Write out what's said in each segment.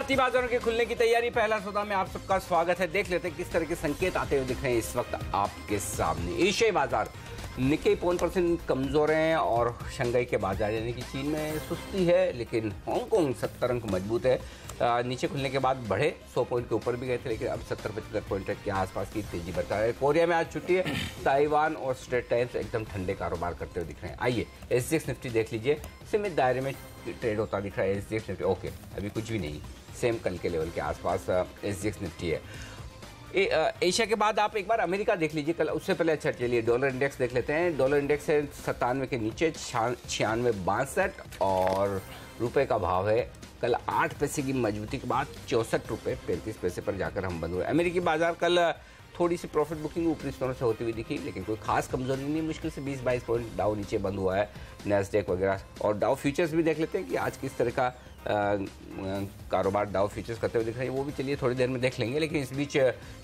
भारतीय बाजारों के खुलने की तैयारी, पहला सौदा में आप सबका स्वागत है। देख लेते हैं किस तरह के संकेत आते हुए दिख रहे हैं इस वक्त आपके सामने। एशियाई बाजार निक्केई 0.5% कमजोर हैं और शंघाई के बाजार यानी कि चीन में सुस्ती है, लेकिन हांगकांग 70 अंक मजबूत है। नीचे खुलने के बाद बढ़े 100 पॉइंट के ऊपर भी गए थे, लेकिन अब 70-75 पॉइंट के आसपास की तेजी बरकरार है। कोरिया में आज छुट्टी है। ताइवान और स्ट्रेट टाइम्स एकदम ठंडे कारोबार करते हुए दिख रहे हैं। आइए SGX निफ्टी देख लीजिए, सीमित दायरे में ट्रेड होता दिख रहा है SGX निफ्टी। ओके, अभी कुछ भी नहीं, सेम कल के लेवल के आसपास SGX निफ्टी है। एशिया के बाद आप एक बार अमेरिका देख लीजिए कल, उससे पहले अच्छा चलिए डॉलर इंडेक्स देख लेते हैं। डॉलर इंडेक्स है 97 के नीचे 96.62 और रुपए का भाव है कल 8 पैसे की मजबूती के बाद 64 रुपये 35 पैसे पर जाकर हम बंद हुए। अमेरिकी बाजार कल थोड़ी सी प्रॉफिट बुकिंग ऊपरी स्तरों से होती हुई दिखी, लेकिन कोई खास कमजोरी नहीं, मुश्किल से 20-22 पॉइंट डाउ नीचे बंद हुआ है, नैस्डैक वगैरह। और डाउ फ्यूचर्स भी देख लेते हैं कि आज किस तरह का कारोबार डाउ फ्यूचर्स करते हुए दिख रहे हैं, वो भी चलिए थोड़ी देर में देख लेंगे। लेकिन इस बीच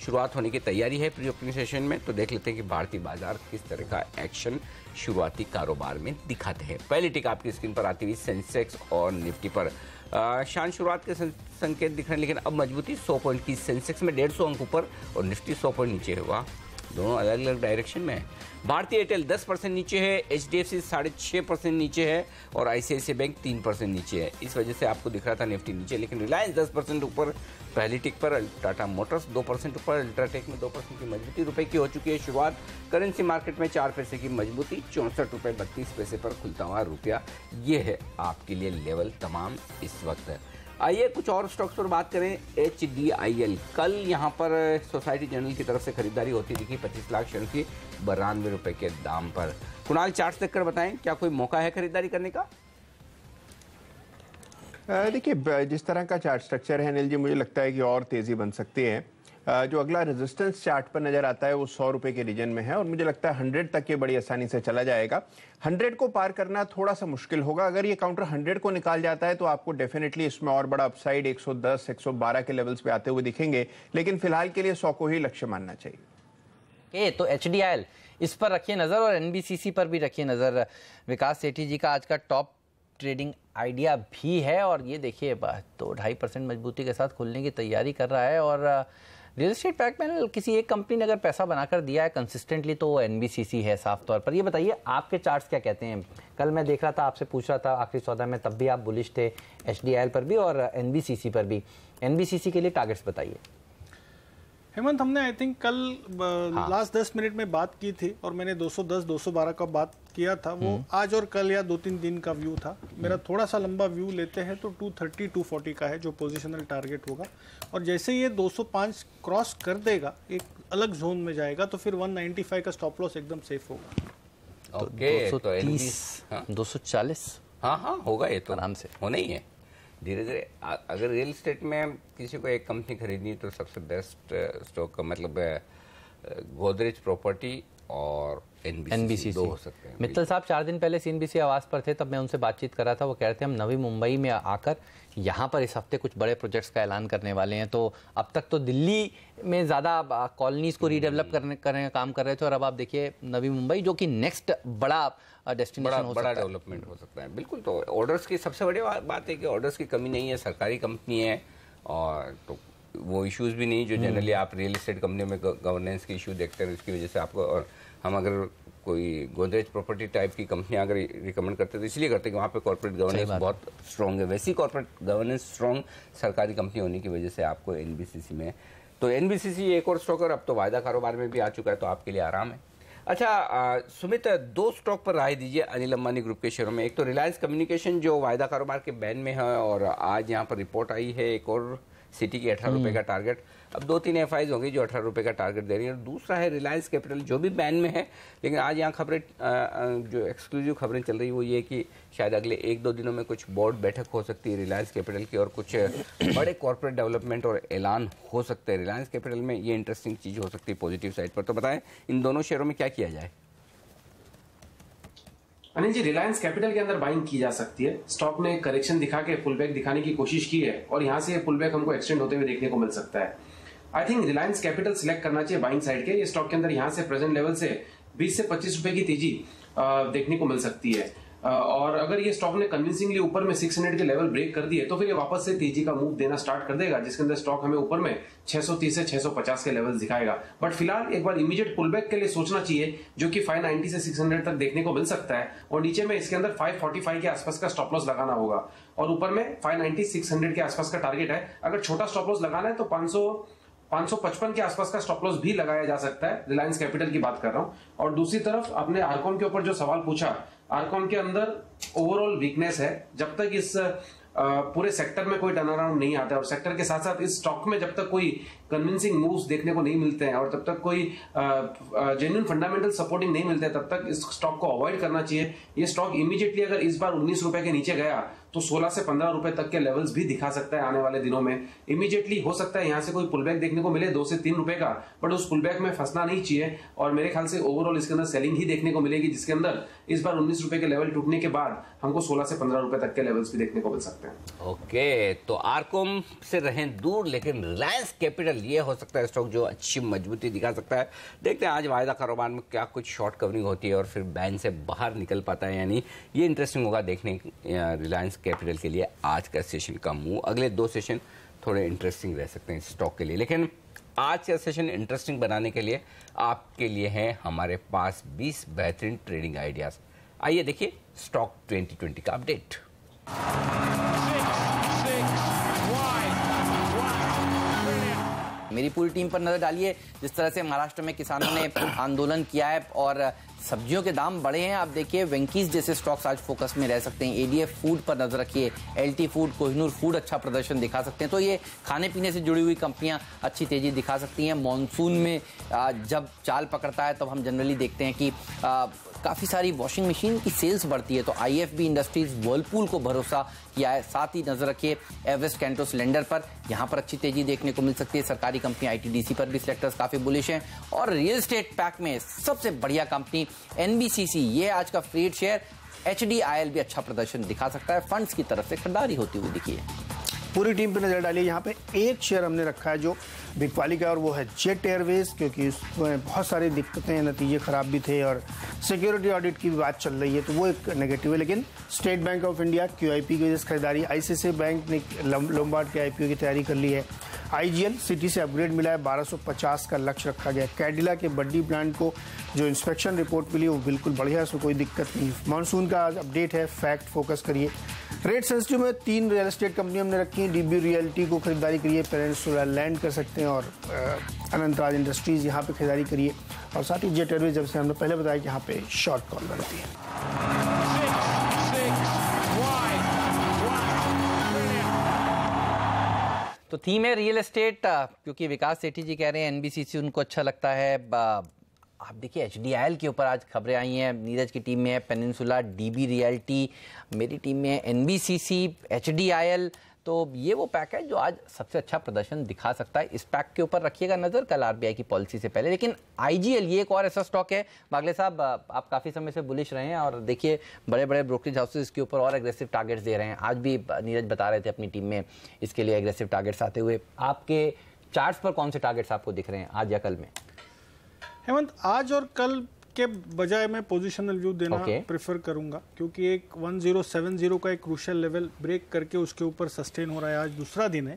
शुरुआत होने की तैयारी है प्री ओपनिंग सेशन में, तो देख लेते हैं कि भारतीय बाजार किस तरह का एक्शन शुरुआती कारोबार में दिखाते हैं। पहली टिक आपकी स्क्रीन पर आती हुई सेंसेक्स और निफ्टी पर शांत शुरुआत के संकेत दिख रहे हैं, लेकिन अब मजबूती 100 पॉइंट की। सेंसेक्स में 150 अंक ऊपर और निफ्टी 100 पॉइंट नीचे हुआ, दोनों अलग अलग डायरेक्शन में है। भारतीय एयरटेल 10% नीचे है, HDFC 6.5% नीचे है और ICICI बैंक 3% नीचे है। इस वजह से आपको दिख रहा था निफ्टी नीचे, लेकिन रिलायंस 10% ऊपर पहली टिक पर, टाटा मोटर्स 2% ऊपर, अल्ट्राटेक में 2% की मजबूती। रुपए की हो चुकी है शुरुआत। करेंसी मार्केट में 4 पैसे की मजबूती, 64 रुपये 32 पैसे पर खुलता हुआ रुपया। ये है आपके लिए लेवल तमाम इस वक्त। आइए कुछ और स्टॉक्स पर बात करें। HDIL कल यहाँ पर सोसाइटी जनरल की तरफ से खरीदारी होती दिखी 25 लाख शेयर की 92 रुपए के दाम पर। कुणाल चार्ट देखकर बताएं, क्या कोई मौका है खरीदारी करने का? देखिए, जिस तरह का चार्ट स्ट्रक्चर है अनिल जी, मुझे लगता है कि और तेजी बन सकती है। जो अगला रेजिस्टेंस चार्ट पर नजर आता है वो 100 रुपए के रीजन में है और मुझे लगता है 100 तक ये बड़ी आसानी से चला जाएगा। 100 को पार करना थोड़ा सा मुश्किल होगा। अगर ये काउंटर 100 को निकाल जाता है तो आपको डेफिनेटली इसमें और बड़ा अपसाइड 110 112 के लेवल्स पे आते हुए दिखेंगे, लेकिन फिलहाल के लिए 100 को ही लक्ष्य मानना चाहिए। तो HDIL इस पर रखिए नजर और NBCC पर भी रखिए नजर। विकास सेठी जी का आज का टॉप ट्रेडिंग आइडिया भी है और ये देखिए 2-2.5% मजबूती के साथ खुलने की तैयारी कर रहा है। और रियल एस्टेट पैक में किसी एक कंपनी ने अगर पैसा बनाकर दिया है कंसिस्टेंटली तो वो NBCC है साफ तौर पर। ये बताइए आपके चार्ट्स क्या कहते हैं? कल मैं देख रहा था, आपसे पूछ रहा था आखिरी सौदा में, तब भी आप बुलिश थे HDIL पर भी और NBCC पर भी। NBCC के लिए टारगेट्स बताइए। हेमंत, हमने आई थिंक कल लास्ट 10 मिनट में बात की थी और मैंने 210 212 का बात किया था। वो आज और कल या 2-3 दिन का व्यू था। मेरा थोड़ा सा लंबा व्यू लेते हैं तो 230 240 का है जो पोजिशनल टारगेट होगा, और जैसे ये 205 क्रॉस कर देगा एक अलग जोन में जाएगा तो फिर 195 का स्टॉप लॉस एकदम सेफ होगा। ओके, 230 240 हाँ होगा, ये तो आराम से होना ही है धीरे धीरे। अगर रियल एस्टेट में किसी को एक कंपनी खरीदनी तो सबसे बेस्ट स्टॉक का मतलब गोदरेज प्रॉपर्टी और NBCC दो हो सकते हैं। मित्तल साहब 4 दिन पहले CNBC आवास पर थे, तब मैं उनसे बातचीत कर रहा था। वो कह रहे थे हम नवी मुंबई में आकर यहाँ पर इस हफ्ते कुछ बड़े प्रोजेक्ट्स का ऐलान करने वाले हैं। तो अब तक तो दिल्ली में ज़्यादा कॉलोनीज को रीडेवलप करने का काम कर रहे थे और अब आप देखिए नवी मुंबई जो कि नेक्स्ट बड़ा डेस्टिनेशन हो सकता है, बड़ा डेवलपमेंट हो सकता है। बिल्कुल, तो ऑर्डर्स की सबसे बड़ी बात है कि ऑर्डर्स की कमी नहीं है, सरकारी कंपनी है और तो वो इश्यूज भी नहीं जो जनरली आप रियल एस्टेट कंपनियों में गवर्नेंस के इशू देखते हैं, उसकी वजह से आपको। और हम अगर कोई गोदरेज प्रॉपर्टी टाइप की कंपनियां अगर रिकमेंड करते तो इसलिए करते कि वहाँ पे कॉर्पोरेट गवर्नेंस बहुत स्ट्रॉन्ग है। वैसी कॉर्पोरेट गवर्नेंस स्ट्रॉन्ग सरकारी कंपनी होने की वजह से आपको NBCC में, तो NBCC एक और स्टॉक और अब तो वायदा कारोबार में भी आ चुका है, तो आपके लिए आराम है। अच्छा सुमित, 2 स्टॉक पर राय दीजिए अनिल अंबानी ग्रुप के शेयरों में। एक तो रिलायंस कम्युनिकेशन जो वायदा कारोबार के बैन में है और आज यहाँ पर रिपोर्ट आई है, एक और सिटी की 18 रुपये का टारगेट। अब 2-3 FIs होंगी जो 18 रुपये का टारगेट दे रही है। और दूसरा है रिलायंस कैपिटल जो भी बैन में है, लेकिन आज यहाँ खबरें जो एक्सक्लूसिव खबरें चल रही है वो ये कि शायद अगले 1-2 दिनों में कुछ बोर्ड बैठक हो सकती है रिलायंस कैपिटल की और कुछ बड़े कॉर्पोरेट डेवलपमेंट और ऐलान हो सकते हैं रिलायंस कैपिटल में। ये इंटरेस्टिंग चीज़ हो सकती है पॉजिटिव साइड पर। तो बताएं इन दोनों शेयरों में क्या किया जाए? अनिल जी, रिलायंस कैपिटल के अंदर बाइंग की जा सकती है। स्टॉक ने करेक्शन दिखा के पुल बैक दिखाने की कोशिश की है और यहाँ से पुल बैक हमको एक्सटेंड होते हुए देखने को मिल सकता है। I think Reliance capital select करना चाहिए बाइंग साइड के। ये स्टॉक के अंदर यहाँ से प्रेजेंट लेवल से 20 से 25 रुपए की तेजी देखने को मिल सकती है। और अगर ये स्टॉक ने कन्विंसिंगली ऊपर में 600 के लेवल ब्रेक कर दिए तो फिर ये वापस से तेजी का मूव देना स्टार्ट कर देगा, जिसके अंदर स्टॉक हमें ऊपर में 630 से 650 के लेवल्स दिखाएगा। बट फिलहाल एक बार इमीडिएट पुलबैक के लिए सोचना चाहिए, जो कि 590 से 600 तक देखने को मिल सकता है, और नीचे में इसके अंदर 545 के आसपास का स्टॉप लॉस लगाना होगा, और ऊपर में 590 600 के आसपास का टारगेट है। अगर छोटा स्टॉप लॉस लगाना है तो 555 के आसपास का स्टॉप लॉस भी लगाया जा सकता है। रिलायंस कैपिटल की बात कर रहा हूं। और दूसरी तरफ आपने आरकॉम के ऊपर जो सवाल पूछा, आरकॉम के अंदर ओवरऑल वीकनेस है। जब तक इस पूरे सेक्टर में कोई टर्न अराउंड नहीं आता है, और सेक्टर के साथ साथ इस स्टॉक में जब तक कोई कन्विंसिंग मूव्स देखने को नहीं मिलते हैं, और तब तक कोई जेन्युइन फंडामेंटल सपोर्टिंग नहीं मिलते हैं, तब तक इस स्टॉक को अवॉइड करना चाहिए। ये स्टॉक इमीडिएटली अगर इस बार 19 रुपए के नीचे गया तो 16 से 15 रुपए तक के लेवल्स भी दिखा सकता है आने वाले दिनों में। इमीडिएटली हो सकता है यहां से कोई पुलबैक देखने को मिले 2 से 3 रुपए का, बट उस पुलबैक में फंसना नहीं चाहिए। और मेरे ख्याल से ओवरऑल इसके अंदर सेलिंग ही देखने को मिलेगी, जिसके अंदर इस बार 19 रुपए के लेवल टूटने के बाद हमको 16 से 15 रुपए तक के लेवल्स भी देखने को मिल सकते हैं। ओके, तो आरकॉम से रहें दूर, लेकिन रिलायंस कैपिटल ये हो सकता है स्टॉक जो अच्छी मजबूती दिखा सकता है। देखते हैं आज वायदा कारोबार में क्या कुछ शॉर्ट कवरिंग होती है और फिर बैन से बाहर निकल पाता है, यानी ये इंटरेस्टिंग होगा देखने रिलायंस कैपिटल के लिए आज का सेशन का मूव। अगले 2 सेशन थोड़े इंटरेस्टिंग रह सकते हैं स्टॉक के लिए, लेकिन आज का सेशन इंटरेस्टिंग बनाने के लिए आपके लिए है हमारे पास 20 बेहतरीन ट्रेडिंग आइडियाज। आइए देखिए स्टॉक 2020 का अपडेट। मेरी पूरी टीम पर नजर डालिए। जिस तरह से महाराष्ट्र में किसानों ने आंदोलन किया है और सब्जियों के दाम बढ़े हैं, आप देखिए वेंकीज जैसे स्टॉक्स आज फोकस में रह सकते हैं। एडीएफ फूड पर नजर रखिए, एलटी फूड, कोहिनूर फूड अच्छा प्रदर्शन दिखा सकते हैं। तो ये खाने पीने से जुड़ी हुई कंपनियां अच्छी तेजी दिखा सकती हैं। मॉनसून में जब चाल पकड़ता है तब हम जनरली देखते हैं कि काफ़ी सारी वॉशिंग मशीन की सेल्स बढ़ती है, तो आईएफबी इंडस्ट्रीज वर्लपूल को भरोसा किया है। साथ ही नजर रखिए एवरेस्ट कैंटोस लेंडर पर, यहाँ पर अच्छी तेजी देखने को मिल सकती है। सरकारी कंपनी आईटीडीसी पर भी सेक्टर्स काफ़ी बुलिश हैं। और रियल एस्टेट पैक में सबसे बढ़िया कंपनी एनबीसीसी, ये आज का फ्रीड शेयर। एचडीआईएल भी अच्छा प्रदर्शन दिखा सकता है, फंड्स की तरफ से खरीदारी होती हुई दिखी है। पूरी टीम पे नजर डालिए। यहाँ पे एक शेयर हमने रखा है जो बिकवाली का, और वो है जेट एयरवेज, क्योंकि उसमें बहुत सारी दिक्कतें, नतीजे खराब भी थे और सिक्योरिटी ऑडिट की भी बात चल रही है, तो वो एक नेगेटिव है। लेकिन state bank of India QIP की वजह से खरीदारी, आईसीआईसीआई बैंक ने लोम्बार्ड के आईपीओ की तैयारी कर ली है। आईजीएल सिटी से अपग्रेड मिला है, 1250 का लक्ष्य रखा गया। कैडिला के बड्डी प्लांट को जो इंस्पेक्शन रिपोर्ट मिली वो बिल्कुल बढ़िया, उसमें कोई दिक्कत नहीं। मानसून का आज अपडेट है, फैक्ट फोकस करिए। रेट सेंसिटिव में 3 रियल एस्टेट कंपनी हमने रखी है। डीबी रियल्टी को खरीदारी करिए, पेनिनसुला लैंड कर सकते हैं, और अनंतराज इंडस्ट्रीज यहाँ पे खरीदारी करिए। और साथ ही जेट एयरवेज, जब से हमने पहले बताया कि यहाँ पे शॉर्ट कॉल बनती है। तो थीम है रियल एस्टेट, क्योंकि विकास सेठी जी कह रहे हैं एनबीसीसी उनको अच्छा लगता है। आप देखिए एचडीआईएल के ऊपर आज खबरें आई हैं। नीरज की टीम में है पेनिनसुला, डीबी रियल्टी, मेरी टीम में है एनबीसीसी, एचडीआईएल। तो ये वो पैक है जो आज सबसे अच्छा प्रदर्शन दिखा सकता है। इस पैक के ऊपर रखिएगा नजर कल आरबीआई की पॉलिसी से पहले। लेकिन आईजीएल ये एक और ऐसा स्टॉक है, बागले साहब आप काफी समय से बुलिश रहे हैं, और देखिए बड़े बड़े ब्रोकरेज हाउसेस इसके ऊपर और एग्रेसिव टारगेट्स दे रहे हैं। आज भी नीरज बता रहे थे अपनी टीम में इसके लिए एग्रेसिव टारगेट्स आते हुए। आपके चार्ट्स पर कौन से टारगेट्स आपको दिख रहे हैं आज या कल में? हेमंत, आज और कल के बजाय मैं पोजिशनल व्यू देना प्रेफर करूंगा, क्योंकि एक 1070 का एक क्रूशियल लेवल ब्रेक करके उसके ऊपर सस्टेन हो रहा है। आज दूसरा दिन है,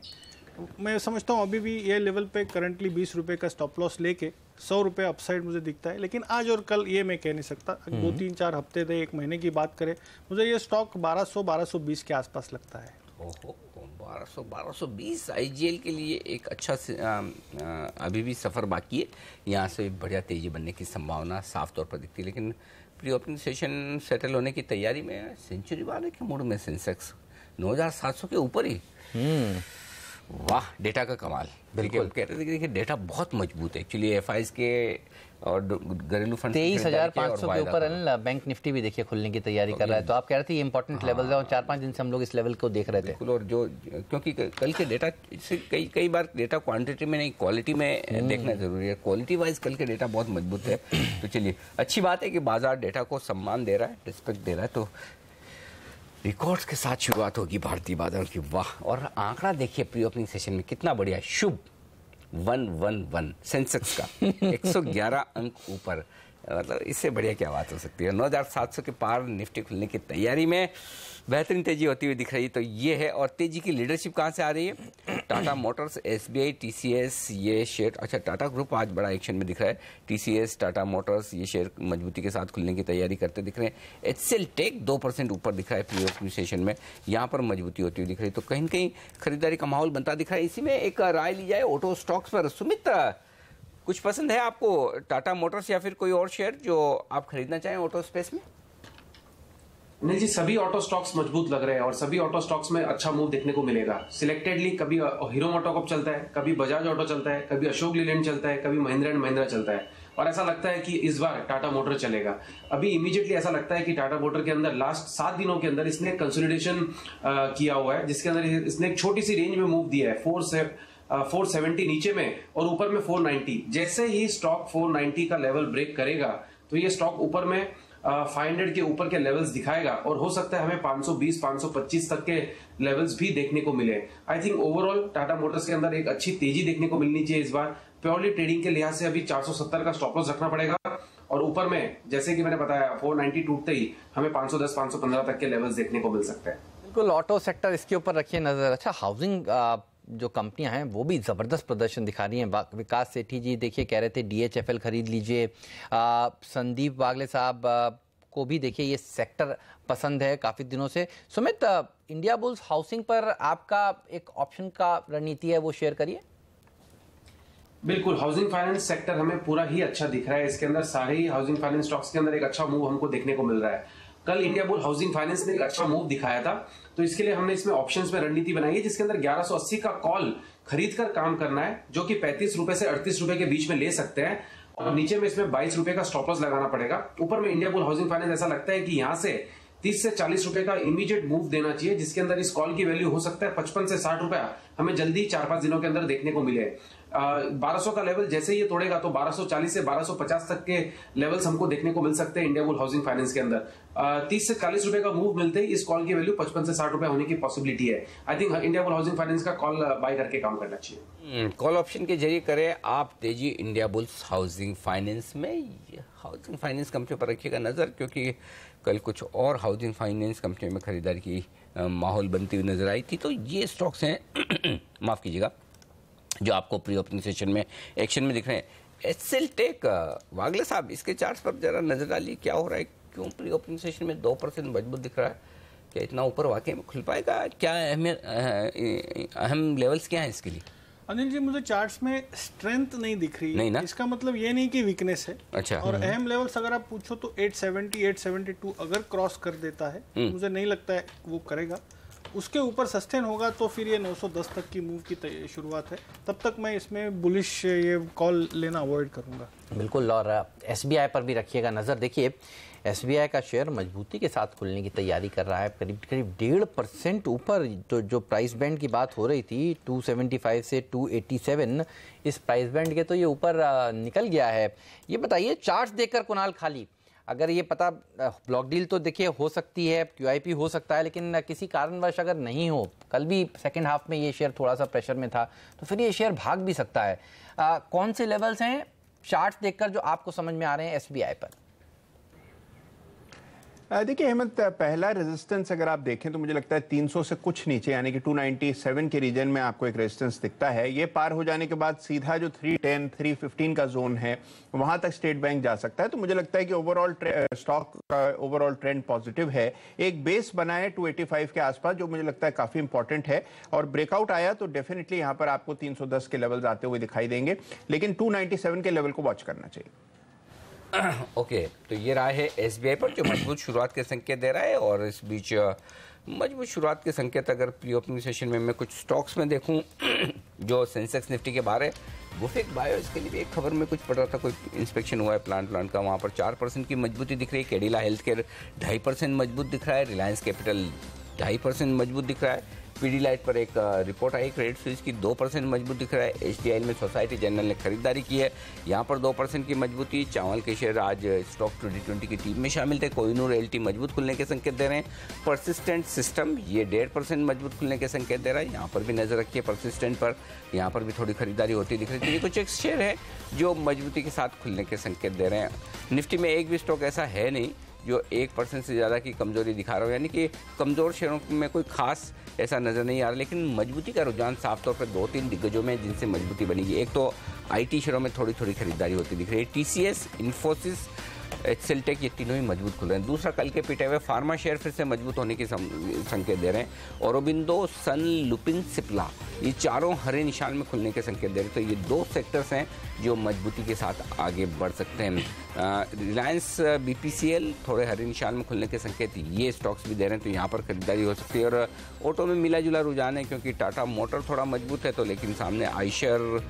मैं समझता हूं अभी भी ये लेवल पे करंटली 20 रुपए का स्टॉप लॉस लेके 100 रुपए अपसाइड मुझे दिखता है। लेकिन आज और कल ये मैं कह नहीं सकता। 2-3-4 हफ्ते थे, 1 महीने की बात करें, मुझे ये स्टॉक 1200-1220 के आसपास लगता है। ओहो, 1200-1220 आईजीएल के लिए एक अच्छा अभी भी सफ़र बाकी है। यहाँ से बढ़िया तेजी बनने की संभावना साफ तौर पर दिखती है। लेकिन प्री ओपनिंग सेशन सेटल होने की तैयारी में सेंचुरी वाले के मूड में सेंसेक्स 9700 के ऊपर ही। वाह, डेटा का कमाल। बिल्कुल कह रहे थे कि देखिए डेटा बहुत मजबूत है एक्चुअली। एफआईज के और घरेलू फंड 23,500 के ऊपर बैंक निफ्टी भी देखिए खुलने की तैयारी कर रहा है। तो आप कह रहे थे ये इंपॉर्टेंट लेवल है, और 4-5 दिन से हम लोग इस लेवल को देख रहे थे। बिल्कुल, और जो क्योंकि कल के डेटा से कई बार डेटा क्वांटिटी में नहीं क्वालिटी में देखना जरूरी है। क्वालिटी वाइज कल के डेटा बहुत मजबूत है। तो चलिए, अच्छी बात है कि बाजार डेटा को सम्मान दे रहा है, रिस्पेक्ट दे रहा है। तो रिकॉर्ड्स के साथ शुरुआत होगी भारतीय बाजार की। वाह, और आंकड़ा देखिए प्री ओपनिंग सेशन में कितना बढ़िया, शुभ 111 सेंसेक्स का 111 अंक ऊपर, मतलब इससे बढ़िया क्या बात हो सकती है। 9,700 के पार निफ्टी खुलने की तैयारी में बेहतरीन तेजी होती हुई दिख रही। तो ये है, और तेजी की लीडरशिप कहाँ से आ रही है? टाटा मोटर्स, SBI, TCS, ये शेयर, अच्छा टाटा ग्रुप आज बड़ा एक्शन में दिख रहा है। TCS, टाटा मोटर्स, ये शेयर मजबूती के साथ खुलने की तैयारी करते दिख रहे हैं। HCL टेक 2% ऊपर दिख रहा है प्री ओपनिंग सेशन में, यहाँ पर मजबूती होती हुई दिख रही। तो कहीं न कहीं खरीदारी का माहौल बनता दिख रहा है। इसी में एक राय ली जाए ऑटो स्टॉक्स पर। सुमित, कुछ पसंद है आपको टाटा मोटर्स या फिर कोई और शेयर जो आप खरीदना चाहें ऑटो स्पेस में? नहीं जी, सभी ऑटो स्टॉक्स मजबूत लग रहे हैं और सभी ऑटो स्टॉक्स में अच्छा मूव देखने को मिलेगा। सिलेक्टेडली कभी हीरो मोटोकॉर्प चलता है, कभी बजाज ऑटो चलता है, कभी अशोक लीलैंड चलता है, कभी महिंद्रा एंड महिंद्रा चलता है, और ऐसा लगता है कि इस बार टाटा मोटर चलेगा। अभी इमीडिएटली ऐसा लगता है कि टाटा मोटर के अंदर लास्ट 7 दिनों के अंदर इसने कंसोलिडेशन किया हुआ है, जिसके अंदर इसने एक छोटी सी रेंज में मूव दिया है, 470 नीचे में और ऊपर में 490। जैसे ही स्टॉक 490 का लेवल ब्रेक करेगा तो ये स्टॉक ऊपर में 500 के ऊपर के लेवल्स दिखाएगा और हो सकता है हमें 520 525 तक के लेवल्स भी देखने को मिले। I think overall Tata Motors के अंदर एक अच्छी तेजी देखने को मिलनी चाहिए इस बार। प्योरली ट्रेडिंग के लिहाज से अभी 470 का स्टॉप लॉस रखना पड़ेगा और ऊपर में जैसे कि मैंने बताया 490 टूटते ही हमें 510 515 तक के लेवल्स देखने को मिल सकते हैं। बिल्कुल, ऑटो सेक्टर इसके ऊपर रखिए नजर। अच्छा, हाउसिंग जो कंपनियां हैं वो भी ज़बरदस्त प्रदर्शन दिखा रही हैं। विकास सेठी जी देखिए कह रहे थे DHFL खरीद लीजिए। संदीप वागले साहब को भी देखिए ये सेक्टर पसंद है काफ़ी दिनों से। सुमित, इंडिया बुल्स हाउसिंग पर आपका एक ऑप्शन का रणनीति है, वो शेयर करिए। बिल्कुल, हाउसिंग फाइनेंस सेक्टर हमें पूरा ही अच्छा दिख रहा है। इसके अंदर सारे ही हाउसिंग फाइनेंस स्टॉक्स के अंदर एक अच्छा मूव हमको देखने को मिल रहा है। कल इंडिया बुल हाउसिंग फाइनेंस ने एक अच्छा मूव दिखाया था, तो इसके लिए हमने इसमें ऑप्शंस में रणनीति बनाई है, जिसके अंदर 1180 का कॉल खरीद कर काम करना है, जो कि 35 रुपए से 38 रुपए के बीच में ले सकते हैं और नीचे में इसमें 22 रुपए का स्टॉप लॉस लगाना पड़ेगा। ऊपर में इंडिया बुल हाउसिंग फाइनेंस ऐसा लगता है कि यहां से 30 से 40 रुपए का इमीडिएट मूव देना चाहिए, जिसके अंदर इस कॉल की वैल्यू हो सकता है 55 से 60 रुपया हमें जल्दी 4-5 दिनों के अंदर देखने को मिले। 1200 का लेवल जैसे ही ये तोड़ेगा तो 1240 से 1250 तक के लेवल्स हमको देखने को मिल सकते हैं इंडिया बुल हाउसिंग फाइनेंस के अंदर। 30 से 40 रुपए का मूव मिलते ही इस कॉल की वैल्यू 55 से 60 रुपए होने की पॉसिबिलिटी है। I think India bull housing finance का कॉल बाय करके काम करना चाहिए। कॉल ऑप्शन के जरिए करें आप तेजी इंडिया बुल्स हाउसिंग फाइनेंस में। हाउसिंग फाइनेंस कंपनी पर रखिएगा नजर, क्योंकि कल कुछ और हाउसिंग फाइनेंस कंपनी में खरीदारी की माहौल बनती हुई नजर आई थी। तो ये स्टॉक्स हैं माफ कीजिएगा जो आपको प्री ओपनिंग सेशन में एक्शन में दिख रहे हैं। HCL टेक, वागले साहब इसके चार्ट्स पर जरा नजर डालिए, क्या हो रहा है, क्यों प्री ओपनिंग सेशन में 2% मजबूत दिख रहा है? क्या इतना ऊपर वाकई में खुल पाएगा? क्या अहम लेवल्स क्या हैं इसके लिए? अनिल जी, मुझे चार्ट्स में स्ट्रेंथ नहीं दिख रही नहीं ना? इसका मतलब ये नहीं कि वीकनेस है। अच्छा। और अहम लेवल्स अगर आप पूछो तो 870 872 अगर क्रॉस कर देता है, मुझे नहीं लगता है वो करेगा। उसके ऊपर सस्टेन होगा तो फिर ये 910 तक की मूव की शुरुआत है। तब तक मैं इसमें बुलिश ये कॉल लेना अवॉइड करूंगा। बिल्कुल, और SBI पर भी रखिएगा नज़र। देखिए SBI का शेयर मजबूती के साथ खुलने की तैयारी कर रहा है, करीब 1.5% ऊपर। तो जो प्राइस बैंड की बात हो रही थी 275 से 287, इस प्राइस बैंड के तो ये ऊपर निकल गया है। ये बताइए चार्ट्स देखकर कुणाल खाली, अगर ये पता ब्लॉक डील तो देखिए हो सकती है, QIP हो सकता है, लेकिन किसी कारणवश अगर नहीं हो, कल भी सेकेंड हाफ में ये शेयर थोड़ा सा प्रेशर में था, तो फिर ये शेयर भाग भी सकता है। कौन से लेवल्स हैं चार्ट्स देखकर जो आपको समझ में आ रहे हैं SBI पर? देखिए हेमंत, पहला रेजिस्टेंस अगर आप देखें तो मुझे लगता है 300 से कुछ नीचे यानी कि 297 के रीजन में आपको एक रेजिस्टेंस दिखता है। ये पार हो जाने के बाद सीधा जो 310 315 का जोन है वहां तक स्टेट बैंक जा सकता है। तो मुझे लगता है कि ओवरऑल स्टॉक का ओवरऑल ट्रेंड पॉजिटिव है। एक बेस बना है 285 के आसपास जो मुझे लगता है काफी इंपॉर्टेंट है, और ब्रेकआउट आया तो डेफिनेटली यहां पर आपको 310 के लेवल्स आते हुए दिखाई देंगे, लेकिन 297 के लेवल को वॉच करना चाहिए। ओके, तो ये रहा है SBI पर जो मजबूत शुरुआत के संकेत दे रहा है। और इस बीच मजबूत शुरुआत के संकेत अगर प्री ओपनिंग सेशन में मैं कुछ स्टॉक्स में देखूं जो सेंसेक्स निफ्टी के बाहर है, गुफेक बायो इसके लिए भी एक खबर में कुछ पड़ रहा था, कोई इंस्पेक्शन हुआ है प्लांट का, वहाँ पर 4% की मजबूती दिख रही है। कैडिला हेल्थ केयर 2.5% मजबूत दिख रहा है। रिलायंस कैपिटल 2.5% मजबूत दिख रहा है। पीडीलाइट पर एक रिपोर्ट आई, क्रेडिट स्विस की 2% मजबूत दिख रहा है। एचडीआईएल में सोसाइटी जनरल ने खरीदारी की है, यहाँ पर 2% की मजबूती। चावल के शेयर आज स्टॉक 2020 की टीम में शामिल थे। कोहिनूर एलटी मजबूत खुलने के संकेत दे रहे हैं। परसिस्टेंट सिस्टम ये 1.5% मजबूत खुलने के संकेत दे रहा है, यहाँ पर भी नजर रखिए परसिस्टेंट पर, यहाँ पर भी थोड़ी खरीदारी होती दिख रही है। तो ये कुछ एक शेयर है जो मजबूती के साथ खुलने के संकेत दे रहे हैं। निफ्टी में एक भी स्टॉक ऐसा है नहीं जो 1% से ज़्यादा की कमजोरी दिखा रहा हो, यानी कि कमज़ोर शेयरों में कोई खास ऐसा नज़र नहीं आ रहा, लेकिन मजबूती का रुझान साफ तौर पर 2-3 दिग्गजों में जिनसे मजबूती बनेगी। एक तो आईटी शेयरों में थोड़ी थोड़ी खरीदारी होती दिख रही है। टीसीएस, इन्फोसिस, एचसेलटेक ये तीनों ही मजबूत खुल रहे हैं। दूसरा, कल के पिटे हुए फार्मा शेयर फिर से मजबूत होने की संकेत दे रहे हैं। औरोबिंदो, सन, लुपिन, सिप्ला ये चारों हरे निशान में खुलने के संकेत दे रहे हैं। तो ये 2 सेक्टर्स हैं जो मजबूती के साथ आगे बढ़ सकते हैं। रिलायंस, बीपीसीएल थोड़े हरे निशान में खुलने के संकेत ये स्टॉक्स भी दे रहे हैं, तो यहाँ पर खरीदारी हो सकती है। और ऑटो में मिला जुला रुझान है, क्योंकि टाटा मोटर थोड़ा मजबूत है, तो लेकिन सामने आइशर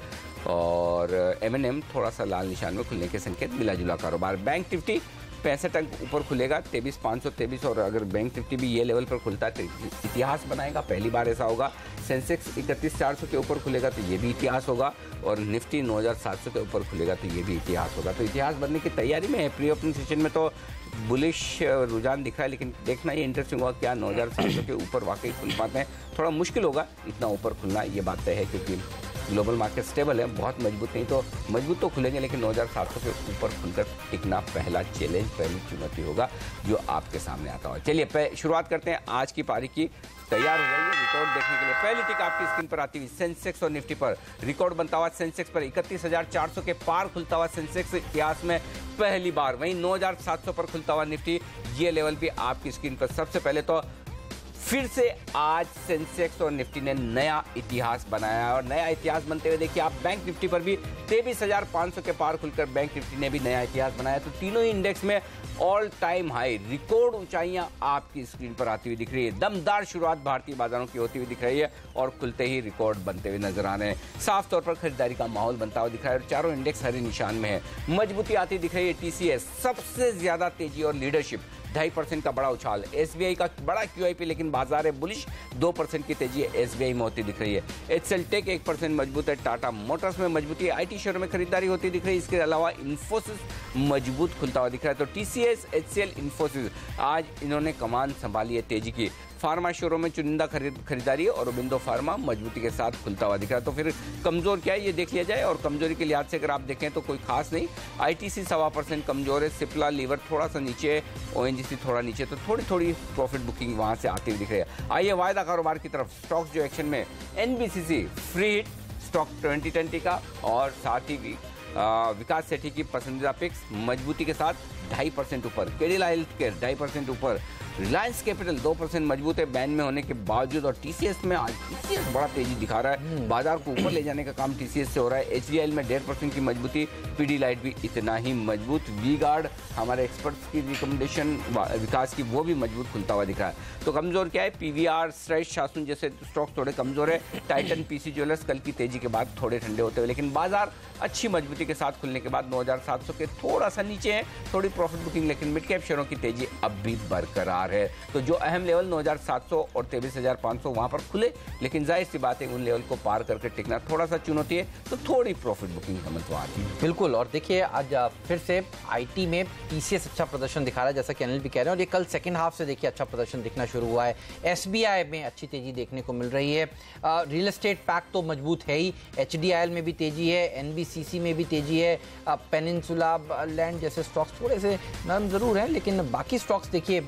और एमएनएम थोड़ा सा लाल निशान में खुलने के संकेत, मिला जुला कारोबार। बैंक निफ्टी 65 अंक ऊपर खुलेगा, 23,523, और अगर बैंक निफ्टी भी ये लेवल पर खुलता है तो इतिहास बनाएगा, पहली बार ऐसा होगा। सेंसेक्स 31,400 के ऊपर खुलेगा तो ये भी इतिहास होगा, और निफ्टी 9,700 के ऊपर खुलेगा तो ये भी इतिहास होगा। तो इतिहास बनने की तैयारी में है। प्री ओपनिंग सेशन में तो बुलिश रुझान दिख रहा है, लेकिन देखना ये इंटरेस्टिंग होगा क्या 9,700 के ऊपर वाकई खुल पाते हैं। थोड़ा मुश्किल होगा इतना ऊपर खुलना, ये बात तय है, क्योंकि ग्लोबल मार्केट स्टेबल है, बहुत मजबूत नहीं, तो मजबूत तो खुलेंगे, लेकिन 9,700 के ऊपर खुलकर टिकना पहला चैलेंज, पहली चुनौती होगा जो आपके सामने आता हो। चलिए शुरुआत करते हैं आज की पारी की। तैयार हो जाइए रिकॉर्ड देखने के लिए। पहली टिक आपकी स्क्रीन पर आती हुई सेंसेक्स और निफ्टी पर रिकॉर्ड बनता हुआ सेंसेक्स पर 31,400 के पार खुलता हुआ सेंसेक्स इतिहास में पहली बार, वहीं 9,700 पर खुलता हुआ निफ्टी, ये लेवल भी आपकी स्क्रीन पर। सबसे पहले तो फिर से आज सेंसेक्स और निफ्टी ने नया इतिहास बनाया, और नया इतिहास बनते हुए देखिए आप बैंक निफ्टी पर भी 23,500 के पार खुलकर बैंक निफ्टी ने भी नया इतिहास बनाया। तो तीनों ही इंडेक्स में ऑल टाइम हाई, रिकॉर्ड ऊंचाइयां आपकी स्क्रीन पर आती हुई दिख रही है। दमदार शुरुआत भारतीय बाजारों की होती हुई दिख रही है, और खुलते ही रिकॉर्ड बनते हुए नजर आ रहे हैं। साफ तौर पर खरीदारी का माहौल बनता हुआ दिख रहा है, और चारों इंडेक्स हरे निशान में है। मजबूती आती दिख रही है। टीसीएस सबसे ज्यादा तेजी और लीडरशिप, 2.5% का बड़ा उछाल। एसबीआई का बड़ा क्यूआईपी, लेकिन बाजार है बुलिश, 2% की तेजी एसबीआई में होती दिख रही है। एचसेलटेक 1% मजबूत है। टाटा मोटर्स में मजबूती है। आईटी शेयर में खरीदारी होती दिख रही है। इसके अलावा इन्फोसिस मजबूत खुलता हुआ दिख रहा है। तो टीसीएस, एचसीएल, इन्फोसिस आज इन्होंने कमान संभाली है तेजी की। फार्मा शेयरों में चुनिंदा खरीदारी है, और बिंदो फार्मा मजबूती के साथ खुलता हुआ दिख रहा है। तो फिर कमजोर क्या है ये देख लिया जाए, और कमजोरी के लिहाज से अगर आप देखें तो कोई खास नहीं। आईटीसी 1.25% कमजोर है। सिप्ला, लीवर थोड़ा सा नीचे, ओएनजीसी थोड़ा नीचे, तो थोड़ी थोड़ी प्रॉफिट बुकिंग वहां से आती हुई दिख रही है। आइए वायदा कारोबार की तरफ। स्टॉक्स जो एक्शन में, एनबीसीसी फ्री हिट स्टॉक 2020 का, और साथ ही विकास सेठी की पसंदीदा पिक्स मजबूती के साथ 2.5% ऊपर। केडिला हेल्थ केयर 2.5% ऊपर। रिलायंस कैपिटल 2% मजबूत है बैन में होने के बावजूद, और टीसीएस में आज टीसीएस बड़ा तेजी दिखा रहा है। बाजार को ऊपर ले जाने का काम टीसीएस से हो रहा है। एचडीआईएल में 1.5% की मजबूती। पीडीलाइट भी इतना ही मजबूत। वी गार्ड हमारे एक्सपर्ट्स की रिकमेंडेशन विकास की, वो भी मजबूत खुलता हुआ दिखा है। तो कमजोर क्या है? पीवीआर, श्रेष्ठ शासन जैसे स्टॉक थोड़े कमजोर है। टाइटन, पीसी ज्वेलर्स कल की तेजी के बाद थोड़े ठंडे होते हुए, लेकिन बाजार अच्छी मजबूती के साथ खुलने के बाद 9,700 के थोड़ा सा नीचे है। थोड़ी प्रॉफिट बुकिंग, लेकिन मिड कैप शेयरों की तेजी अब भी बरकरार है। तो जो अहम लेवल 9,700 और 23,500 वहां पर खुले, लेकिन जाहिर सी बात है उन लेवल को पार करके टिकना थोड़ा सा चुनौती है, तो थोड़ी प्रॉफिट बुकिंग समझ तो आती है। बिल्कुल। और देखिए आज फिर से आईटी में टीसीएस अच्छा प्रदर्शन दिखा रहा है, जैसा कि अनिल भी कह रहे हैं, और ये कल सेकंड हाफ से देखिए अच्छा प्रदर्शन दिखना शुरू हुआ है। एसबीआई में अच्छी तेजी देखने को मिल रही है। रियल एस्टेट पैक तो मजबूत है ही। एचडीआईएल में भी तेजी है। एनबीसीसी में भी तेजी है। पेनिनसुला लैंड जैसे स्टॉक्स थोड़े से नरम जरूर हैं, लेकिन बाकी स्टॉक्स देखिए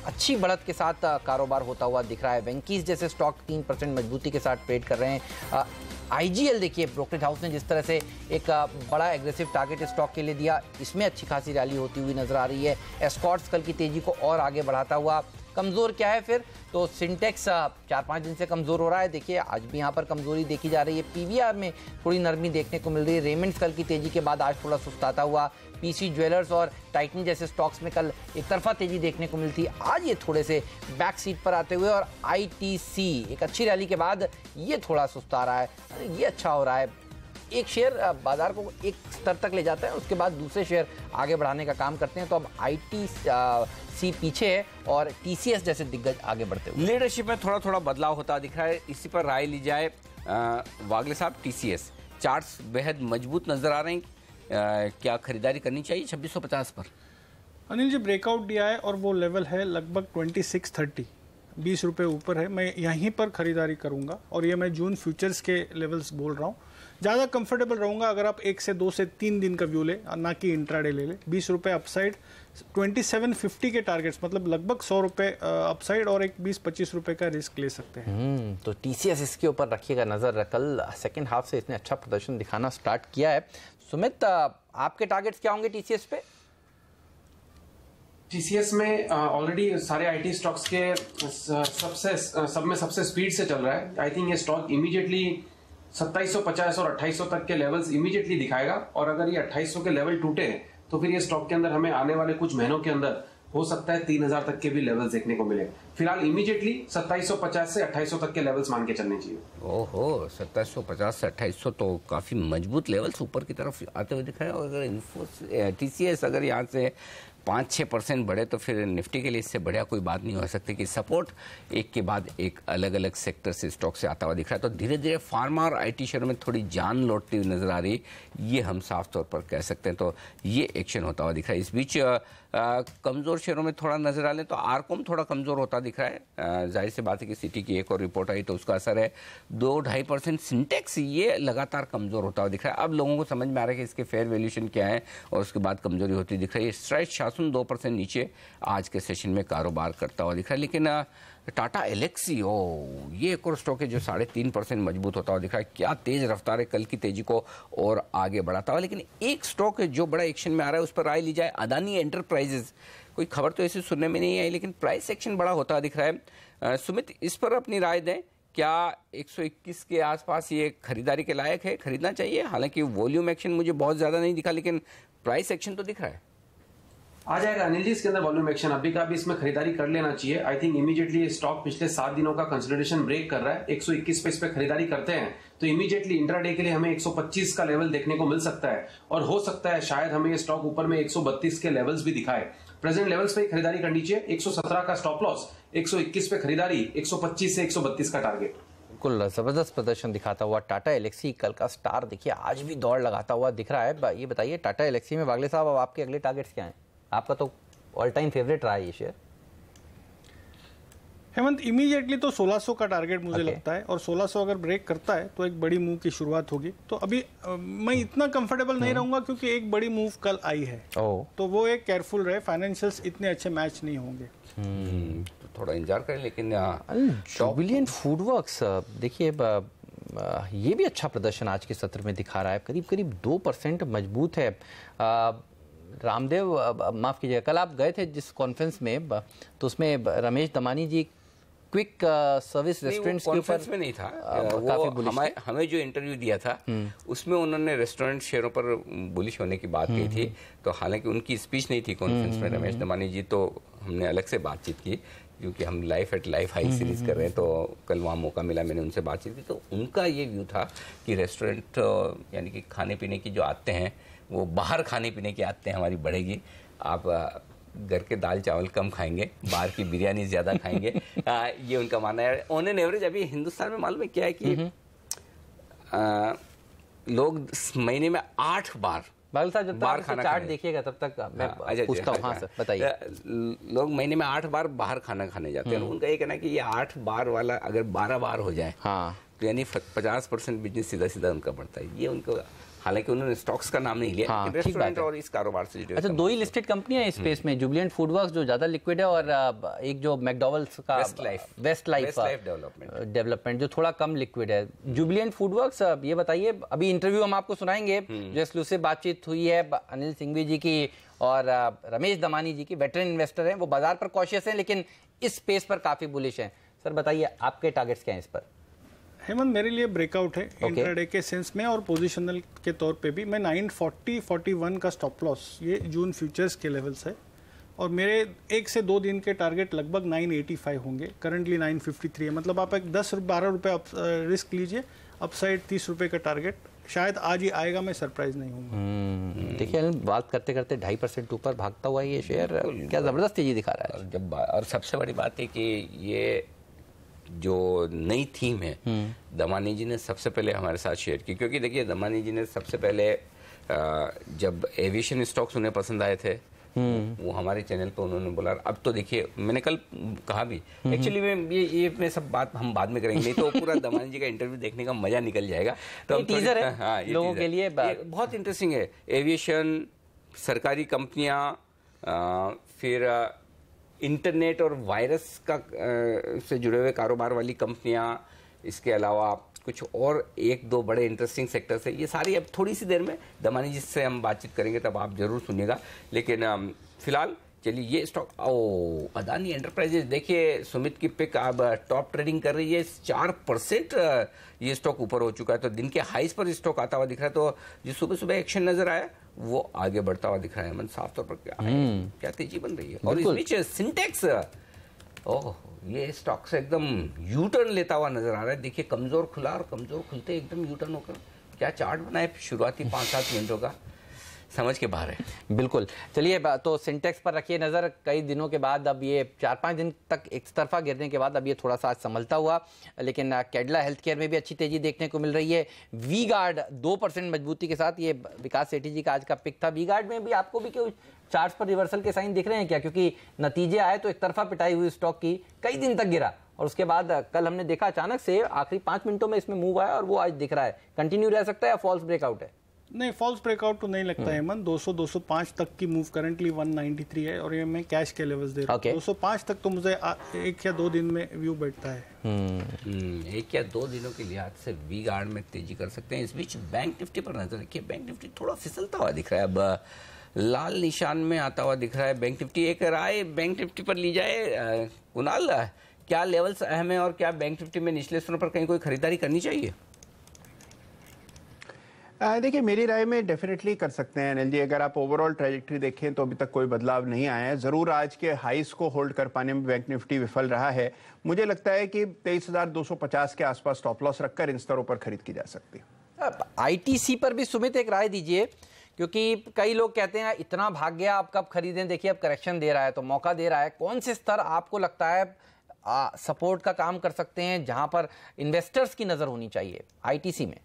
अच्छी बढ़त के साथ कारोबार होता हुआ दिख रहा है। वेंकीज जैसे स्टॉक 3% मजबूती के साथ ट्रेड कर रहे हैं। आईजीएल देखिए, ब्रोकरेज हाउस ने जिस तरह से एक बड़ा एग्रेसिव टारगेट स्टॉक के लिए दिया, इसमें अच्छी खासी रैली होती हुई नजर आ रही है। एस्कॉर्ट्स कल की तेजी को और आगे बढ़ाता हुआ। कमजोर क्या है फिर? तो सिंटेक्स 4-5 दिन से कमजोर हो रहा है। देखिए आज भी यहाँ पर कमजोरी देखी जा रही है। पीवीआर में थोड़ी नरमी देखने को मिल रही है। रेमंड्स कल की तेजी के बाद आज थोड़ा सुस्ताता हुआ। पीसी ज्वेलर्स और टाइटन जैसे स्टॉक्स में कल एक तरफा तेजी देखने को मिलती, आज ये थोड़े से बैक सीट पर आते हुए। और आईटीसी एक अच्छी रैली के बाद ये थोड़ा सुस्ता रहा है। ये अच्छा हो रहा है। एक शेयर बाजार को एक स्तर तक ले जाता है, उसके बाद दूसरे शेयर आगे बढ़ाने का काम करते हैं। तो अब ITC पीछे है और TCS जैसे दिग्गज आगे बढ़ते हुए। लीडरशिप में थोड़ा थोड़ा बदलाव होता दिख रहा है, इसी पर राय ली जाए। वागले साहब, TCS चार्ट्स बेहद मजबूत नजर आ रहे हैं, क्या खरीदारी करनी चाहिए 2650 पर? अनिल जी, ब्रेकआउट दिया है और वो लेवल है लगभग 2630, 20 रुपये ऊपर है। मैं यहीं पर खरीदारी करूंगा और ये मैं जून फ्यूचर्स के लेवल्स बोल रहा हूँ। ज़्यादा कंफर्टेबल रहूंगा अगर आप 1 से 2 से 3 दिन का व्यू ले, ना कि इंट्राडे ले 20 रुपये अपसाइड, 2750 के टारगेट्स, मतलब लगभग 100 रुपये अपसाइड और एक 20-25 रुपये का रिस्क ले सकते हैं। तो TCS इसके ऊपर रखिएगा नजर। कल सेकेंड हाफ से इसने अच्छा प्रदर्शन दिखाना स्टार्ट किया है। सुमित, आपके टारगेट्स क्या होंगे TCS पे? TCS में ऑलरेडी सारे IT स्टॉक्स के सब में सबसे स्पीड से चल रहा है। आई थिंक ये स्टॉक इमीडिएटली 2750 और 2800 तक के लेवल्स इमीडिएटली दिखाएगा, और अगर ये 2800 के लेवल टूटे तो फिर ये स्टॉक के अंदर हमें आने वाले कुछ महीनों के अंदर हो सकता है 3000 तक के भी लेवल्स देखने को मिले। फिलहाल इमीडिएटली 2750 से 2800 तक के लेवल्स मान के चलने चाहिए। ओहो, 2750 से 2800 तो काफी मजबूत लेवल्स ऊपर की तरफ आते हुए दिख रहे हैं। और अगर TCS अगर यहाँ से 5-6% बढ़े तो फिर निफ्टी के लिए इससे बढ़िया कोई बात नहीं हो सकती कि सपोर्ट एक के बाद एक अलग अलग सेक्टर से स्टॉक से आता हुआ दिख रहा है। तो धीरे धीरे फार्मा और IT शेयरों में थोड़ी जान लौटती हुई नजर आ रही, ये हम साफ तौर पर कह सकते हैं। तो ये एक्शन होता हुआ दिख रहा है। इस बीच कमजोर शेयरों में थोड़ा नजर आ लें तो आरकॉम थोड़ा कमजोर होता दिख रहा है। जाहिर सी बात है कि सिटी की एक और रिपोर्ट आई तो उसका असर है। 2-2.5% सिंटेक्स ये लगातार कमजोर होता हुआ दिख रहा है। अब लोगों को समझ में आ रहा है कि इसके फेयर वैल्यूएशन क्या है और उसके बाद कमजोरी होती दिख रही है। स्ट्राइक शासन 2% नीचे आज के सेशन में कारोबार करता हुआ दिख रहा है। लेकिन टाटा एलेक्सी, ये एक और स्टॉक है जो 3.5% मजबूत होता हुआ दिख रहा है। क्या तेज रफ्तार है, कल की तेजी को और आगे बढ़ाता हुआ। लेकिन एक स्टॉक है जो बड़ा एक्शन में आ रहा है, उस पर राय ली जाए। अदानी एंटरप्राइजेज, कोई खबर तो ऐसी सुनने में नहीं आई लेकिन प्राइस एक्शन बड़ा होता दिख रहा है। सुमित, इस पर अपनी राय दें। क्या 121 के आसपास ये खरीदारी के लायक है, खरीदना चाहिए? हालांकि वॉल्यूम एक्शन मुझे बहुत ज्यादा नहीं दिखा लेकिन प्राइस एक्शन तो दिख रहा है। आ जाएगा अनिल जी इसके अंदर वॉल्यूम एक्शन। अभी का भी इसमें खरीदारी कर लेना चाहिए। आई थिंक इमीडिएटली ये स्टॉक पिछले 7 दिनों का कंसोलिडेशन ब्रेक कर रहा है। 121 पे इस पे खरीदारी करते हैं तो इमीडिएटली इंट्राडे के लिए हमें 125 का लेवल देखने को मिल सकता है, और हो सकता है शायद हमें ये स्टॉक ऊपर में 132 के लेवल्स भी दिखाए। प्रेजेंट लेवल्स पे खरीदारी करनी चाहिए। 117 का स्टॉप लॉस, 121 पे खरीदारी, 125 से 132 का टारगेट। बिल्कुल जबरदस्त प्रदर्शन दिखाता हुआ टाटा एलेक्सी कल का स्टार देखिए आज भी दौड़ लगाता हुआ दिख रहा है। ये बताइए टाटा एलेक्सी में वागले साहब, अब आपके अगले टारगेट्स क्या हैं? आपका तो ऑल टाइम फेवरेट रहा है ये शेयर। हेमंत, इमीडिएटली तो 1600 का टारगेट मुझे लगता है, और 1600 अगर ब्रेक करता है तो एक बड़ी मूव की शुरुआत होगी। तो अभी मैं इतना कंफर्टेबल नहीं रहूंगा क्योंकि एक बड़ी मूव कल आई है, तो वो एक केयरफुल रहे। फाइनेंशियल्स इतने अच्छे मैच नहीं होंगे, तो थोड़ा इंतजार करें। लेकिन जुबिलिएंट फूडवर्क्स देखिए ये भी अच्छा प्रदर्शन आज के सत्र में दिखा रहा है, करीब करीब 2% मजबूत है। रामदेव, माफ कीजिएगा, कल आप गए थे जिस कॉन्फ्रेंस में तो उसमें रमेश दमानी जी क्विक सर्विस रेस्टोरेंट्स के ऊपर में नहीं था, वो हमें जो इंटरव्यू दिया था उसमें उन्होंने रेस्टोरेंट शेयरों पर बुलिश होने की बात कही थी। तो हालांकि उनकी स्पीच नहीं थी कॉन्फ्रेंस में रमेश दमानी जी, तो हमने अलग से बातचीत की क्योंकि हम life at life high series कर रहे हैं। तो कल वहाँ मौका मिला, मैंने उनसे बातचीत की। तो उनका ये व्यू था कि रेस्टोरेंट यानी कि खाने पीने की जो आदतें हैं वो बाहर खाने पीने की आदतें हमारी बढ़ेगी। आप घर के दाल चावल कम खाएंगे, बाहर की बिरयानी ज़्यादा खाएंगे। ये उनका मानना है। ऑन एन एवरेज अभी हिंदुस्तान में मालूम है क्या है कि लोग महीने में 8 बार बाहर खाना चार्ट देखिएगा तब तक मैं पूछता हूँ। हाँ सर बताइए। लोग महीने में 8 बार बाहर खाना खाने जाते हैं। उनका ये कहना है कि ये 8 बार वाला अगर 12 बार हो जाए तो यानी 50% बिजनेस सीधा सीधा उनका बढ़ता है। ये उनको, हालांकि उन्होंने स्टॉक्स का नाम नहीं लिया, रेस्टोरेंट और इस कारोबार से जुड़े। अच्छा, 2 ही लिस्टेड कंपनियां हैं इस स्पेस में, जुबिलिएंट फूडवर्क्स जो ज्यादा लिक्विड है और एक जो मैकडॉवेल्स का वेस्ट लाइफ डेवलपमेंट जो थोड़ा कम लिक्विड है। जुबिलिएंट फूडवर्क्स, ये बताइए, अभी इंटरव्यू हम आपको सुनाएंगे जो एक्सक्लूसिव बातचीत हुई है अनिल सिंघवी जी की और रमेश दमानी जी की, वेटरन इन्वेस्टर हैं, वो बाजार पर कॉशियस हैं लेकिन इस स्पेस पर काफी बुलिश हैं। सर बताइए आपके टारगेट्स क्या हैं इस पर? हेमंत, मेरे लिए ब्रेकआउट है इंट्राडे के सेंस में और पोजीशनल के तौर पे भी। मैं 940-41 का स्टॉप लॉस, ये जून फ्यूचर्स के लेवल्स है, और मेरे 1 से 2 दिन के टारगेट लगभग 985 होंगे। करंटली 953 है, मतलब आप एक 10-12 रुपये रिस्क लीजिए, अपसाइड 30 रुपये का टारगेट शायद आज ही आएगा, मैं सरप्राइज नहीं हूँ। देखिए बात करते करते 2.5% ऊपर भागता हुआ ये शेयर क्या जबरदस्त तेजी दिखा रहा है। और सबसे बड़ी बात है कि ये जो नई थीम है दमानी जी ने सबसे पहले हमारे साथ शेयर की, क्योंकि देखिए दमानी जी ने सबसे पहले जब एविएशन स्टॉक्स उन्हें पसंद आए थे वो हमारे चैनल पे उन्होंने बोला। अब तो देखिए मैंने कल कहा भी एक्चुअली में ये में सब बात हम बाद में करेंगे, नहीं तो पूरा दमानी जी का इंटरव्यू देखने का मजा निकल जाएगा। तो टीजर है हाँ, लोगों के लिए बहुत इंटरेस्टिंग है। एविएशन, सरकारी कंपनियां, फिर इंटरनेट और वायरस का से जुड़े हुए कारोबार वाली कंपनियां, इसके अलावा कुछ और एक दो बड़े इंटरेस्टिंग सेक्टर्स है। ये सारी अब थोड़ी सी देर में दमानी जी से हम बातचीत करेंगे, तब आप जरूर सुनिएगा। लेकिन फिलहाल चलिए ये स्टॉक अदानी एंटरप्राइजेज देखिए सुमित की पिक अब टॉप ट्रेडिंग कर रही है, 4% ये स्टॉक ऊपर हो चुका है। तो दिन के हाईस पर स्टॉक आता हुआ दिख रहा है। तो जो सुबह सुबह एक्शन नजर आया वो आगे बढ़ता हुआ दिख रहा है। मन साफ तौर पर क्या तेजी बन रही है। और इस बीच सिंटेक्स ये स्टॉक से एकदम यू टर्न लेता हुआ नजर आ रहा है। देखिए कमजोर खुला और कमजोर खुलते एकदम यू टर्न होकर क्या चार्ट बनाए शुरुआती 5-7 मिनटों का, समझ के बाहर है। बिल्कुल। चलिए तो सिंटेक्स पर रखिए नजर। कई दिनों के बाद अब ये 4-5 दिन तक एक तरफा गिरने के बाद अब ये थोड़ा सा आज संभलता हुआ, लेकिन कैडला हेल्थ केयर में भी अच्छी तेजी देखने को मिल रही है। वी गार्ड 2% मजबूती के साथ, ये विकास सेठी जी का आज का पिक था। वी गार्ड में भी आपको भी क्यों चार्ट्स पर रिवर्सल के साइन दिख रहे हैं क्या? क्योंकि नतीजे आए तो एक तरफा पिटाई हुई स्टॉक की, कई दिन तक गिरा और उसके बाद कल हमने देखा अचानक से आखिरी 5 मिनटों में इसमें मूव आया और वो आज दिख रहा है। कंटिन्यू रह सकता है या फॉल्स ब्रेकआउट है? नहीं, फॉल्स ब्रेकआउट तो नहीं लगता है मन। 200-205 तक की मूव करंटली 193 है और ये मैं कैश के लेवल्स दे रहा हूँ। 205 तक तो मुझे 1 या 2 दिन में व्यू बैठता है। 1 या 2 दिनों के लिहाज से वी गार्ड में तेजी कर सकते हैं। इस बीच बैंक निफ्टी पर नजर रखिए। बैंक निफ्टी थोड़ा फिसलता हुआ दिख रहा है, अब लाल निशान में आता हुआ दिख रहा है बैंक निफ्टी। एक राय बैंक निफ्टी पर ली जाए कुणाल, क्या लेवल्स अहम है और क्या बैंक निफ्टी में निचले स्तरों पर कहीं कोई खरीदारी करनी चाहिए? देखिए मेरी राय में डेफिनेटली कर सकते हैं अनिल जी। अगर आप ओवरऑल ट्रैजेक्टरी देखें तो अभी तक कोई बदलाव नहीं आया है। जरूर आज के हाईस को होल्ड कर पाने में बैंक निफ्टी विफल रहा है। मुझे लगता है कि 23,250 के आसपास स्टॉप लॉस रखकर इन स्तरों पर खरीद की जा सकती है। आईटीसी पर भी सुमित एक राय दीजिए, क्योंकि कई लोग कहते हैं इतना भाग गया अब कब खरीदें। देखिए अब करेक्शन दे रहा है तो मौका दे रहा है। कौन से स्तर आपको लगता है सपोर्ट का काम कर सकते हैं जहां पर इन्वेस्टर्स की नजर होनी चाहिए आईटीसी में?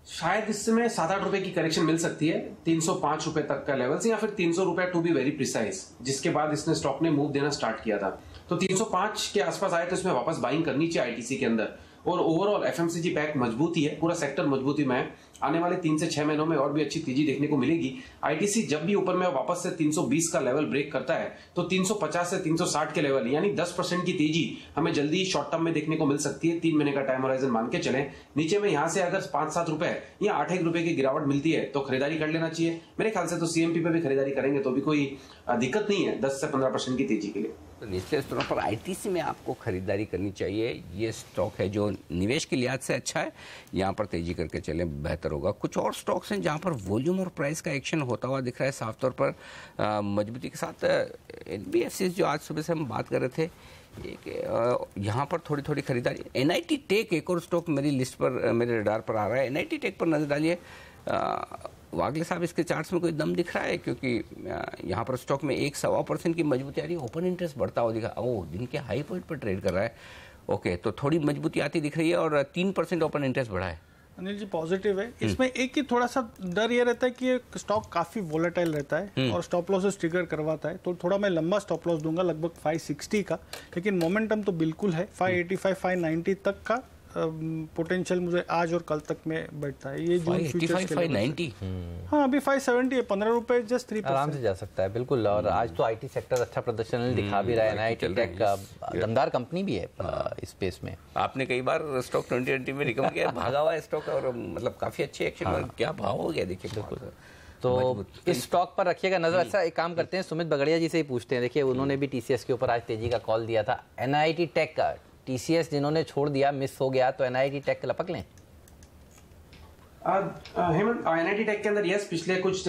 शायद इस समय 7-8 रुपए की करेक्शन मिल सकती है, 305 रुपए तक का लेवल या फिर 300 रुपए टू बी वेरी प्रिसाइज, जिसके बाद इसने स्टॉक ने मूव देना स्टार्ट किया था। तो 305 के आसपास आए तो इसमें वापस बाइंग करनी चाहिए आईटीसी के अंदर। और ओवरऑल एफएमसीजी पैक मजबूती है, पूरा सेक्टर मजबूती में है। आने वाले 3 से 6 महीनों में और भी अच्छी तेजी देखने को मिलेगी। आईटीसी जब भी ऊपर में वापस से 320 का लेवल ब्रेक करता है तो 350 से 360 के लेवल यानी 10% की तेजी हमें जल्दी शॉर्ट टर्म में देखने को मिल सकती है। 3 महीने का टाइम होराइजन मान के चलें। नीचे में यहां से अगर 5-7 रुपए या 8-1 रुपए की गिरावट मिलती है तो खरीदारी कर लेना चाहिए। मेरे ख्याल से तो सीएमपी पे भी खरीदारी करेंगे तो भी कोई दिक्कत नहीं है 10 से 15% की तेजी के लिए। तो निचले स्तरों पर आईटीसी में आपको खरीदारी करनी चाहिए। ये स्टॉक है जो निवेश के लिहाज से अच्छा है, यहाँ पर तेजी करके चलें बेहतर होगा। कुछ और स्टॉक्स हैं जहाँ पर वॉल्यूम और प्राइस का एक्शन होता हुआ दिख रहा है साफ तौर पर मजबूती के साथ। एनबीएफसी जो आज सुबह से हम बात कर रहे थे, यहाँ पर थोड़ी थोड़ी खरीदारी। एनआईटी टेक एक और स्टॉक मेरी लिस्ट पर, मेरे रडार पर आ रहा है। एनआईटी टेक पर नजर डालिए। वागले साहब इसके चार्ट्स में कोई दम दिख रहा है? क्योंकि यहाँ पर स्टॉक में 1-1.25% की मजबूती आ रही है। ओपन इंटरेस्ट बढ़ता हुआ दिखा, दिन के हाई पॉइंट पर ट्रेड कर रहा है। ओके, तो थोड़ी मजबूती आती दिख रही है और 3% ओपन इंटरेस्ट बढ़ा है। अनिल जी पॉजिटिव है। इसमें एक ही थोड़ा सा डर ये रहता है कि ये स्टॉक काफी वोलेटाइल रहता है और स्टॉप लॉसेस ट्रिगर करवाता है। तो थोड़ा मैं लंबा स्टॉप लॉस दूंगा लगभग 560 का, लेकिन मोमेंटम तो बिल्कुल है। 585-590 तक का पोटेंशियल मुझे आज और कल तक में बैठता है। ये जून फ्यूचर्स के 590 हाँ अभी 570 है, 15 रुपए जस्ट 3% आराम से जा सकता है। बिल्कुल। और आज तो आईटी सेक्टर अच्छा प्रदर्शन दिखा भी रहा है। एनआईटी टेक दमदार कंपनी भी है इस स्पेस में। आपने कई बार स्टॉक 2020 में रिकमेंड किया, भागा हुआ स्टॉक और मतलब काफी अच्छे एक्शन में क्या भाव हो गया देखिए। बिल्कुल। तो इस स्टॉक पर रखिएगा नजर। अच्छा एक काम करते हैं, सुमित बगड़िया जी से ही पूछते हैं। देखिए उन्होंने भी टीसीएस के ऊपर आज तेजी का कॉल दिया था। एनआईटी टेक का टीसीएस जिन्होंने छोड़ दिया, मिस हो गया, तो एनआईटी टेक लपक लें? हेमंत, एनआईटी टेक के अंदर यस पिछले कुछ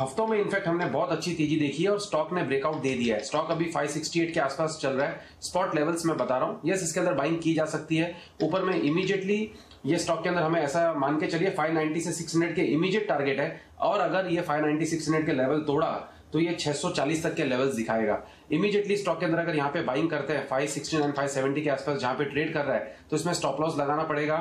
हफ्तों में इनफैक्ट हमने बहुत अच्छी तेजी देखी है और स्टॉक ने ब्रेकआउट दे दिया है। स्टॉक अभी 568 के आसपास चल रहा है। स्पॉट लेवल्स में बता रहा हूं। यस इसके अंदर बाइंग की जा सकती है। ऊपर में इमीडिएटली ये स्टॉक के अंदर हमें ऐसा मान के चलिए 590 से 600 के इमीडिएट टारगेट है, और अगर ये 590 600 के लेवल तोड़ा तो ये 640 तक के लेवल्स दिखाएगा। इमीडिएटली स्टॉक के अंदर अगर यहाँ पे बाइंग करते हैं 569 570 के आसपास जहां पे ट्रेड कर रहा है, तो इसमें स्टॉप लॉस लगाना पड़ेगा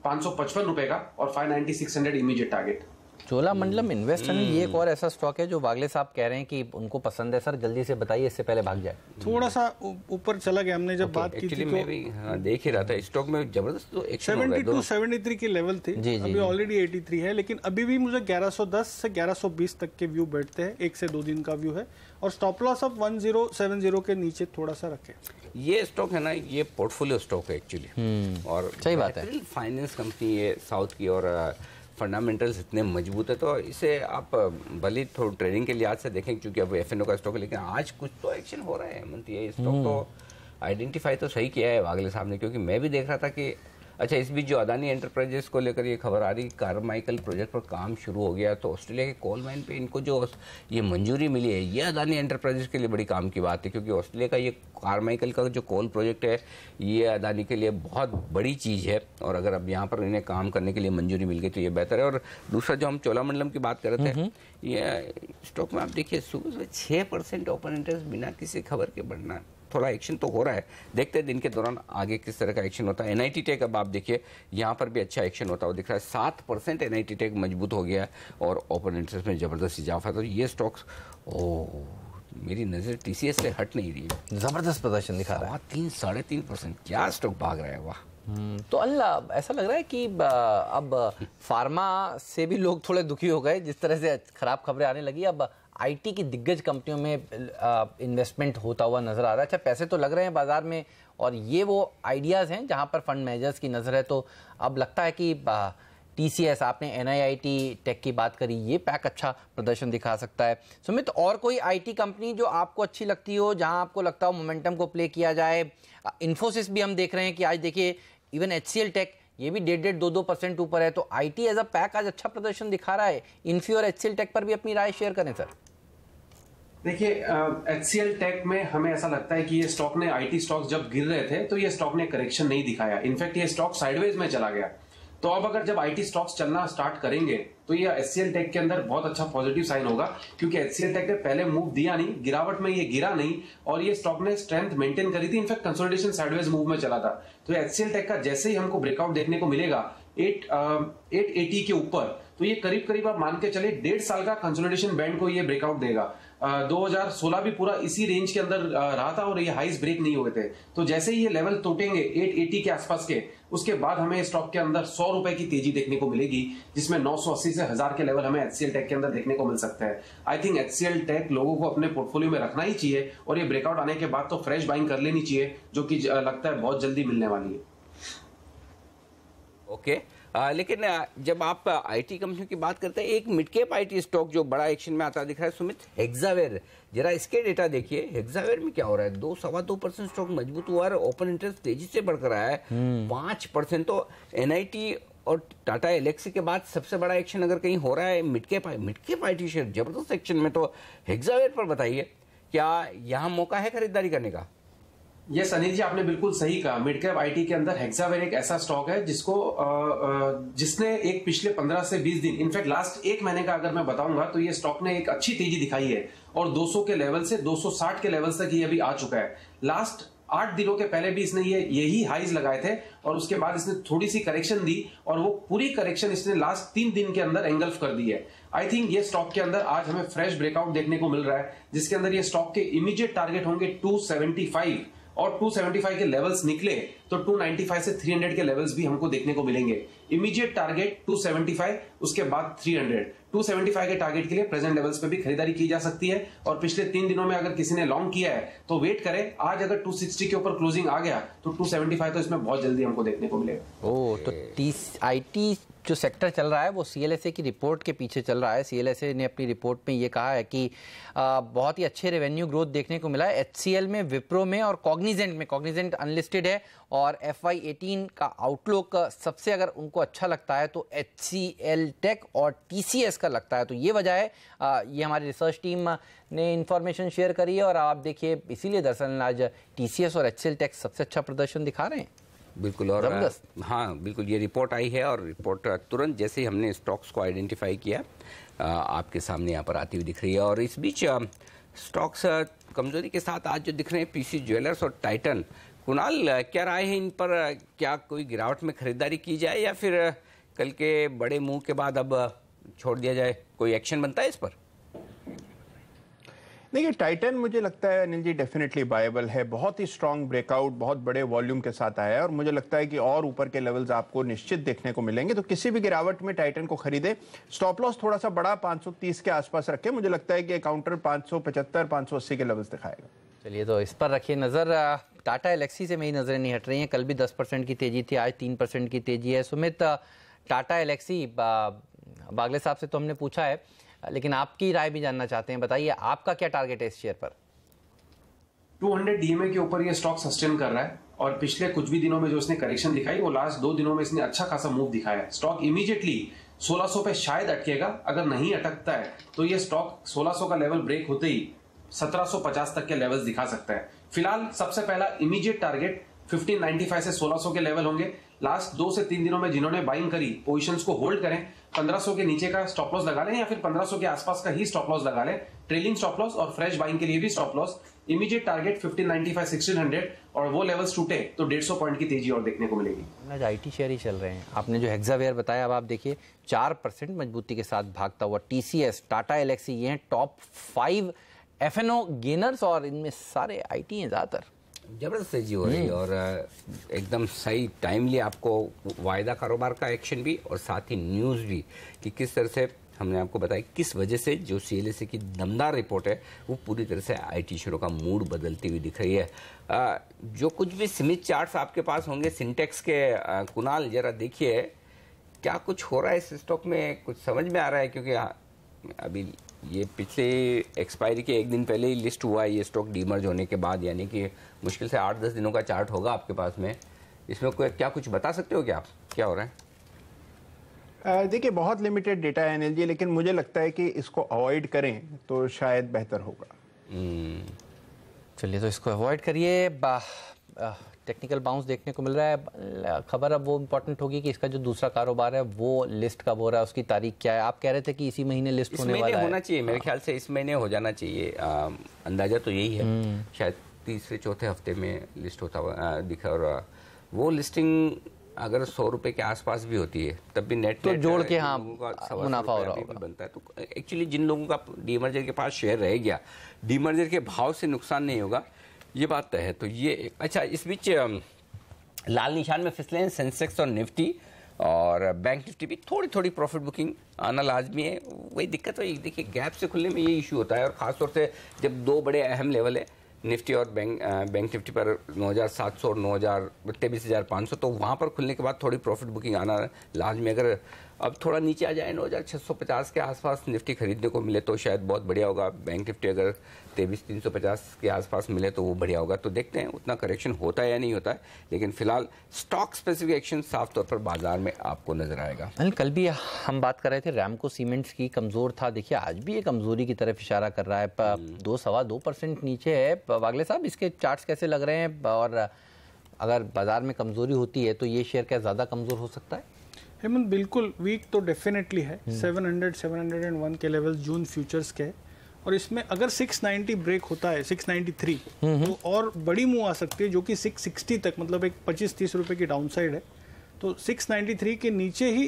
555 रुपए का, और 590 600 इमीडिएट टारगेट। चोलामंडलम इन्वेस्टमेंट ये एक और ऐसा स्टॉक है जो वागले साहब कह रहे हैं कि उनको पसंद है। सर जल्दी से बताइए, इससे पहले भाग जाए। थोड़ा सा ऊपर चला गया, हमने जब बात की थी तो मैं भी देख ही रहा था स्टॉक में जबरदस्त तो एक्शन हो रहा है। 72 73 के लेवल थे, अभी ऑलरेडी 83 है, लेकिन अभी भी मुझे 1110 से 1120 तक के व्यू बैठते हैं, 1 से 2 दिन का व्यू है, और स्टॉप लॉस ऑफ 1070 के नीचे थोड़ा सा रखे। ये स्टॉक है ना, ये पोर्टफोलियो स्टॉक है एक्चुअली, और सही बात है। फाइनेंस कंपनी है साउथ की, और फंडामेंटल्स इतने मजबूत है, तो इसे आप भले थोड़ा ट्रेडिंग के लिहाज से देखें, क्योंकि अब एफएनओ का स्टॉक है, लेकिन आज कुछ तो एक्शन हो रहा है हेमंत। ये स्टॉक तो आइडेंटिफाई तो सही किया है वागले साहब ने, क्योंकि मैं भी देख रहा था कि अच्छा इस बीच जो अदानी एंटरप्राइजेस को लेकर ये खबर आ रही, कारमाइकल प्रोजेक्ट पर काम शुरू हो गया, तो ऑस्ट्रेलिया के कोल माइन पे इनको जो ये मंजूरी मिली है, ये अदानी एंटरप्राइजेस के लिए बड़ी काम की बात है, क्योंकि ऑस्ट्रेलिया का ये कारमाइकल का जो कोल प्रोजेक्ट है, ये अदानी के लिए बहुत बड़ी चीज़ है, और अगर अब यहाँ पर इन्हें काम करने के लिए मंजूरी मिल गई तो ये बेहतर है। और दूसरा जो हम चोलामंडलम की बात कर रहे थे, ये स्टॉक में आप देखिए सुबह 6% ओपन इंटरेस्ट बिना किसी खबर के बढ़ना, थोड़ा एक्शन तो हो रहा है, देखते हैं दिन के दौरान आगे किस तरह का एक्शन होता है। एनआईटी टेक अब आप देखिए यहाँ पर भी अच्छा एक्शन होता हुआ दिख रहा है, 7% एनआईटी टेक मजबूत हो गया है, और ओपन इंटरेस्ट में जबरदस्त इजाफा। तो ये स्टॉक्स मेरी नज़र टीसीएस से हट नहीं रही है, जबरदस्त प्रदर्शन दिखा रहा है। 3-3.5% क्या स्टॉक भाग रहा है, वाह। तो अल्लाह ऐसा लग रहा है कि अब फार्मा से भी लोग थोड़े दुखी हो गए, जिस तरह से खराब खबरें आने लगी। अब आईटी की दिग्गज कंपनियों में इन्वेस्टमेंट होता हुआ नजर आ रहा है। अच्छा पैसे तो लग रहे हैं बाजार में, और ये वो आइडियाज़ हैं जहां पर फंड मैनेजर्स की नज़र है। तो अब लगता है कि टीसीएस, आपने एनआईआईटी टेक की बात करी, ये पैक अच्छा प्रदर्शन दिखा सकता है। सुमित, और कोई आईटी कंपनी जो आपको अच्छी लगती हो, जहां आपको लगता हो मोमेंटम को प्ले किया जाए? इन्फोसिस भी हम देख रहे हैं कि आज देखिए इवन एचसीएल टेक ये भी 1.5-2% ऊपर है। तो आईटी एज अ पैक आज अच्छा प्रदर्शन दिखा रहा है। इन्फी और एचसीएल टेक पर भी अपनी राय शेयर करें सर। देखिए एचसीएल टेक में हमें ऐसा लगता है कि ये स्टॉक ने, आईटी स्टॉक्स जब गिर रहे थे तो ये स्टॉक ने करेक्शन नहीं दिखाया, इनफैक्ट ये स्टॉक साइडवेज में चला गया। तो अब अगर जब आईटी स्टॉक्स चलना स्टार्ट करेंगे तो ये एचसीएल टेक के अंदर बहुत अच्छा पॉजिटिव साइन होगा, क्योंकि एचसीएल टेक ने पहले मूव दिया नहीं, गिरावट में ये गिरा नहीं, और ये स्टॉक ने स्ट्रेंथ मेंटेन करी थी, इनफैक्ट कंसोलिडेशन साइडवेज मूव में चला था। तो एचसीएल टेक का जैसे ही हमको ब्रेकआउट देखने को मिलेगा 880 के ऊपर, तो ये करीब करीब आप मान के चले 1.5 साल का कंसोलिडेशन बैंड को ये ब्रेकआउट देगा। 2016 भी पूरा इसी रेंज के अंदर रहा था, और ये हाइस ब्रेक नहीं हुए थे। तो जैसे ही ये लेवल टूटेंगे 880 के आसपास के, उसके बाद हमें स्टॉक के अंदर 100 रुपए की तेजी देखने को मिलेगी, जिसमें 980 से 1000 के लेवल हमें एचसीएल टेक के अंदर देखने को मिल सकता है। आई थिंक एचसीएल टेक लोगों को अपने पोर्टफोलियो में रखना ही चाहिए, और ये ब्रेकआउट आने के बाद तो फ्रेश बाइंग कर लेनी चाहिए, जो कि लगता है बहुत जल्दी मिलने वाली है। ओके लेकिन जब आप आईटी कंपनियों की बात करते हैं, एक मिड कैप आईटी स्टॉक जो बड़ा एक्शन में आता दिख रहा है सुमित, हेक्सावेयर, जरा इसके डेटा देखिए। हेक्सावेयर में क्या हो रहा है, 2-2.25% स्टॉक मजबूत हुआ है, ओपन इंटरेस्ट तेजी से बढ़कर आया है 5%। तो एनआईटी और टाटा एलेक्सी के बाद सबसे बड़ा एक्शन अगर कहीं हो रहा है मिड कैप आईटी शेयर, जबरदस्त एक्शन में। तो हेक्सावेयर पर बताइए, क्या यहाँ मौका है खरीदारी करने का? यस अनिल जी, आपने बिल्कुल सही कहा। मिड कैप आईटी के अंदर हेक्सावेयर एक ऐसा स्टॉक है जिसने एक पिछले 15 से 20 दिन, इनफैक्ट लास्ट एक महीने का अगर मैं बताऊंगा, तो ये स्टॉक ने एक अच्छी तेजी दिखाई है, और 200 के लेवल से 260 के लेवल तक ये अभी आ चुका है। लास्ट 8 दिनों के पहले भी इसने यही हाइज लगाए थे, और उसके बाद इसने थोड़ी सी करेक्शन दी, और वो पूरी करेक्शन इसने लास्ट 3 दिन के अंदर एंगल्फ कर दी है। आई थिंक ये स्टॉक के अंदर आज हमें फ्रेश ब्रेकआउट देखने को मिल रहा है, जिसके अंदर ये स्टॉक के इमीडिएट टारगेट होंगे 275, और 275 के लेवल्स निकले तो 295 से 300 के लेवल्स भी हमको देखने को मिलेंगे। इमीडिएट टारगेट 275, उसके बाद 300। 275 के टारगेट के लिए प्रेजेंट लेवल्स पे भी खरीदारी की जा सकती है, और पिछले 3 दिनों में अगर किसी ने लॉन्ग किया है तो वेट करें। आज अगर 260 के ऊपर क्लोजिंग आ गया तो 275 तो इसमें बहुत जल्दी हमको देखने को मिलेगा। तो आईटी जो सेक्टर चल रहा है वो सीएलएसए की रिपोर्ट के पीछे चल रहा है। सीएलएसए ने अपनी रिपोर्ट में ये कहा है कि बहुत ही अच्छे रेवेन्यू ग्रोथ देखने को मिला है एचसीएल में, विप्रो में और कॉग्निजेंट में। कॉग्निजेंट अनलिस्टेड है, और FY18 का आउटलुक सबसे अगर उनको अच्छा लगता है तो HCL टेक और TCS का लगता है। तो ये वजह है, ये हमारी रिसर्च टीम ने इंफॉर्मेशन शेयर करी है, और आप देखिए इसीलिए दरअसल आज TCS और HCL टेक सबसे अच्छा प्रदर्शन दिखा रहे हैं। बिल्कुल। और जबरदस्त। हाँ बिल्कुल, ये रिपोर्ट आई है और रिपोर्ट तुरंत जैसे ही हमने स्टॉक्स को आइडेंटिफाई किया आपके सामने यहाँ पर आती हुई दिख रही है। और इस बीच स्टॉक्स कमजोरी के साथ आज जो दिख रहे हैं पीसी ज्वेलर्स और टाइटन। कुणाल, क्या राय है इन पर? क्या कोई गिरावट में खरीदारी की जाए या फिर कल के बड़े मूव के बाद अब छोड़ दिया जाए? कोई एक्शन बनता है इस पर? देखिए, टाइटन मुझे लगता है अनिल जी डेफिनेटली बायबल है। बहुत ही स्ट्रांग ब्रेकआउट, बहुत बड़े वॉल्यूम के साथ आया है और मुझे लगता है कि और ऊपर के लेवल्स आपको निश्चित देखने को मिलेंगे। तो किसी भी गिरावट में टाइटन को खरीदे। स्टॉप लॉस थोड़ा सा बड़ा 530 के आसपास रखे। मुझे लगता है कि काउंटर 575 580 के लेवल्स दिखाएगा। चलिए, तो इस पर रखिए नजर। टाटा एलेक्सी से मेरी नजरें नहीं हट रही हैं। कल भी 10% की तेजी थी, आज 3% की तेजी है। सुमित, टाटा एलेक्सी बागले साहब से तो हमने पूछा है, लेकिन आपकी राय भी जानना चाहते हैं। बताइए, आपका क्या टारगेट है इस शेयर पर? 200 डीएमए के ऊपर ये स्टॉक सस्टेन कर रहा है और पिछले कुछ भी दिनों में जो इसने करेक्शन दिखाई, वो लास्ट 2 दिनों में इसने अच्छा खासा मूव दिखाया है। स्टॉक इमीडिएटली 1600 पे शायद अटकेगा। अगर नहीं अटकता है तो ये स्टॉक 1600 का लेवल ब्रेक होते ही 1750 तक के लेवल्स दिखा सकता है। फिलहाल सबसे पहला इमीडिएट टारगेट 1595 से 1600 के लेवल होंगे। लास्ट 2 से 3 दिनों में जिन्होंने बाइंग करी, पोजीशंस को होल्ड करें। 1500 के नीचे का स्टॉप लॉस लगा लें या फिर 1500 के आसपास का ही स्टॉप लॉस लगा लें। ट्रेलिंग स्टॉप लॉस और फ्रेश बाइंग के लिए भी स्टॉप लॉस। इमीडिएट टारगेट 1595 1600 और वो लेवल्स टूटे तो 150 पॉइंट की तेजी और देखने को मिलेगी। आज आईटी शेयर ही चल रहे हैं। आपने जो हेक्सावेयर बताया, अब आप देखिए 4% मजबूती के साथ भागता हुआ टीसीएस, टाटा एलेक्सी, ये हैं टॉप 5 एफएनओ गेनर्स और इनमें सारे आईटी हैं ज़्यादातर। जबरदस्त तेजी हो रही है और एकदम सही टाइमली आपको वायदा कारोबार का एक्शन भी और साथ ही न्यूज़ भी कि किस तरह से हमने आपको बताया किस वजह से जो सीएलएसए की दमदार रिपोर्ट है वो पूरी तरह से आईटी शेयरों का मूड बदलती हुई दिख रही है। जो कुछ भी स्मिथ चार्ट्स आपके पास होंगे सिंटेक्स के, कुणाल जरा देखिए क्या कुछ हो रहा है इस स्टॉक में, कुछ समझ में आ रहा है? क्योंकि अभी ये पिछले एक्सपायरी के 1 दिन पहले ही लिस्ट हुआ है ये स्टॉक डीमर्ज होने के बाद, यानी कि मुश्किल से 8-10 दिनों का चार्ट होगा आपके पास में। इसमें कोई क्या कुछ बता सकते हो क्या आप, क्या हो रहा है? देखिए, बहुत लिमिटेड डेटा है अनिल जी, लेकिन मुझे लगता है कि इसको अवॉइड करें तो शायद बेहतर होगा। चलिए, तो इसको अवॉइड करिए। टेक्निकल बाउंस देखने को मिल रहा है। खबर अब वो इम्पोर्टेंट होगी कि इसका जो दूसरा कारोबार है वो लिस्ट कब हो रहा है, उसकी तारीख क्या है? आप कह रहे थे कि इसी महीने लिस्ट होने वाला है। होना चाहिए मेरे ख्याल से, इस महीने हो जाना चाहिए। अंदाजा तो यही है, शायद 3-4 हफ्ते में लिस्ट होता हुआ दिखा। और वो लिस्टिंग अगर 100 रुपए के आसपास भी होती है तब भी नेट तो जोड़ के हाँ मुनाफा हो रहा होगा बनता है। तो एक्चुअली जिन लोगों का डीमर्जर के पास शेयर रह गया, डीमर्जर के भाव से नुकसान नहीं होगा, ये बात तय है। तो ये अच्छा, इस बीच लाल निशान में फिसले हैं सेंसेक्स और निफ्टी, और बैंक निफ्टी भी थोड़ी प्रॉफिट बुकिंग आना लाजमी है। वही दिक्कत है, देखिए गैप से खुलने में ये इशू होता है, और खासतौर से जब 2 बड़े अहम लेवल है निफ्टी और बैंक निफ्टी पर 9,700 और 23,500, तो वहाँ पर खुलने के बाद थोड़ी प्रॉफिट बुकिंग आना लाजमी। अगर अब थोड़ा नीचे आ जाए 9,650 के आसपास निफ्टी खरीदने को मिले तो शायद बहुत बढ़िया होगा। बैंक निफ्टी अगर 23,350 के आसपास मिले तो वो बढ़िया होगा। तो देखते हैं उतना करेक्शन होता है या नहीं होता है, लेकिन फिलहाल स्टॉक स्पेसिफिक एक्शन साफ तौर पर बाजार में आपको नजर आएगा। कल भी हम बात कर रहे थे रैमको सीमेंट्स की, कमजोर था। देखिए आज भी ये कमजोरी की तरफ इशारा कर रहा है, 2-2.25% नीचे है। वागले साहब, इसके चार्ट्स कैसे लग रहे हैं, और अगर बाजार में कमजोरी होती है तो ये शेयर क्या ज्यादा कमजोर हो सकता है? हेमंत, बिल्कुल वीक तो डेफिनेटली है। 700-701 के लेवल जून फ्यूचर्स के, और इसमें अगर 690 ब्रेक होता है 693 तो और बड़ी मूव आ सकती है, जो कि 660 तक, मतलब एक 25-30 रुपए की डाउन साइड है। तो 693 के नीचे ही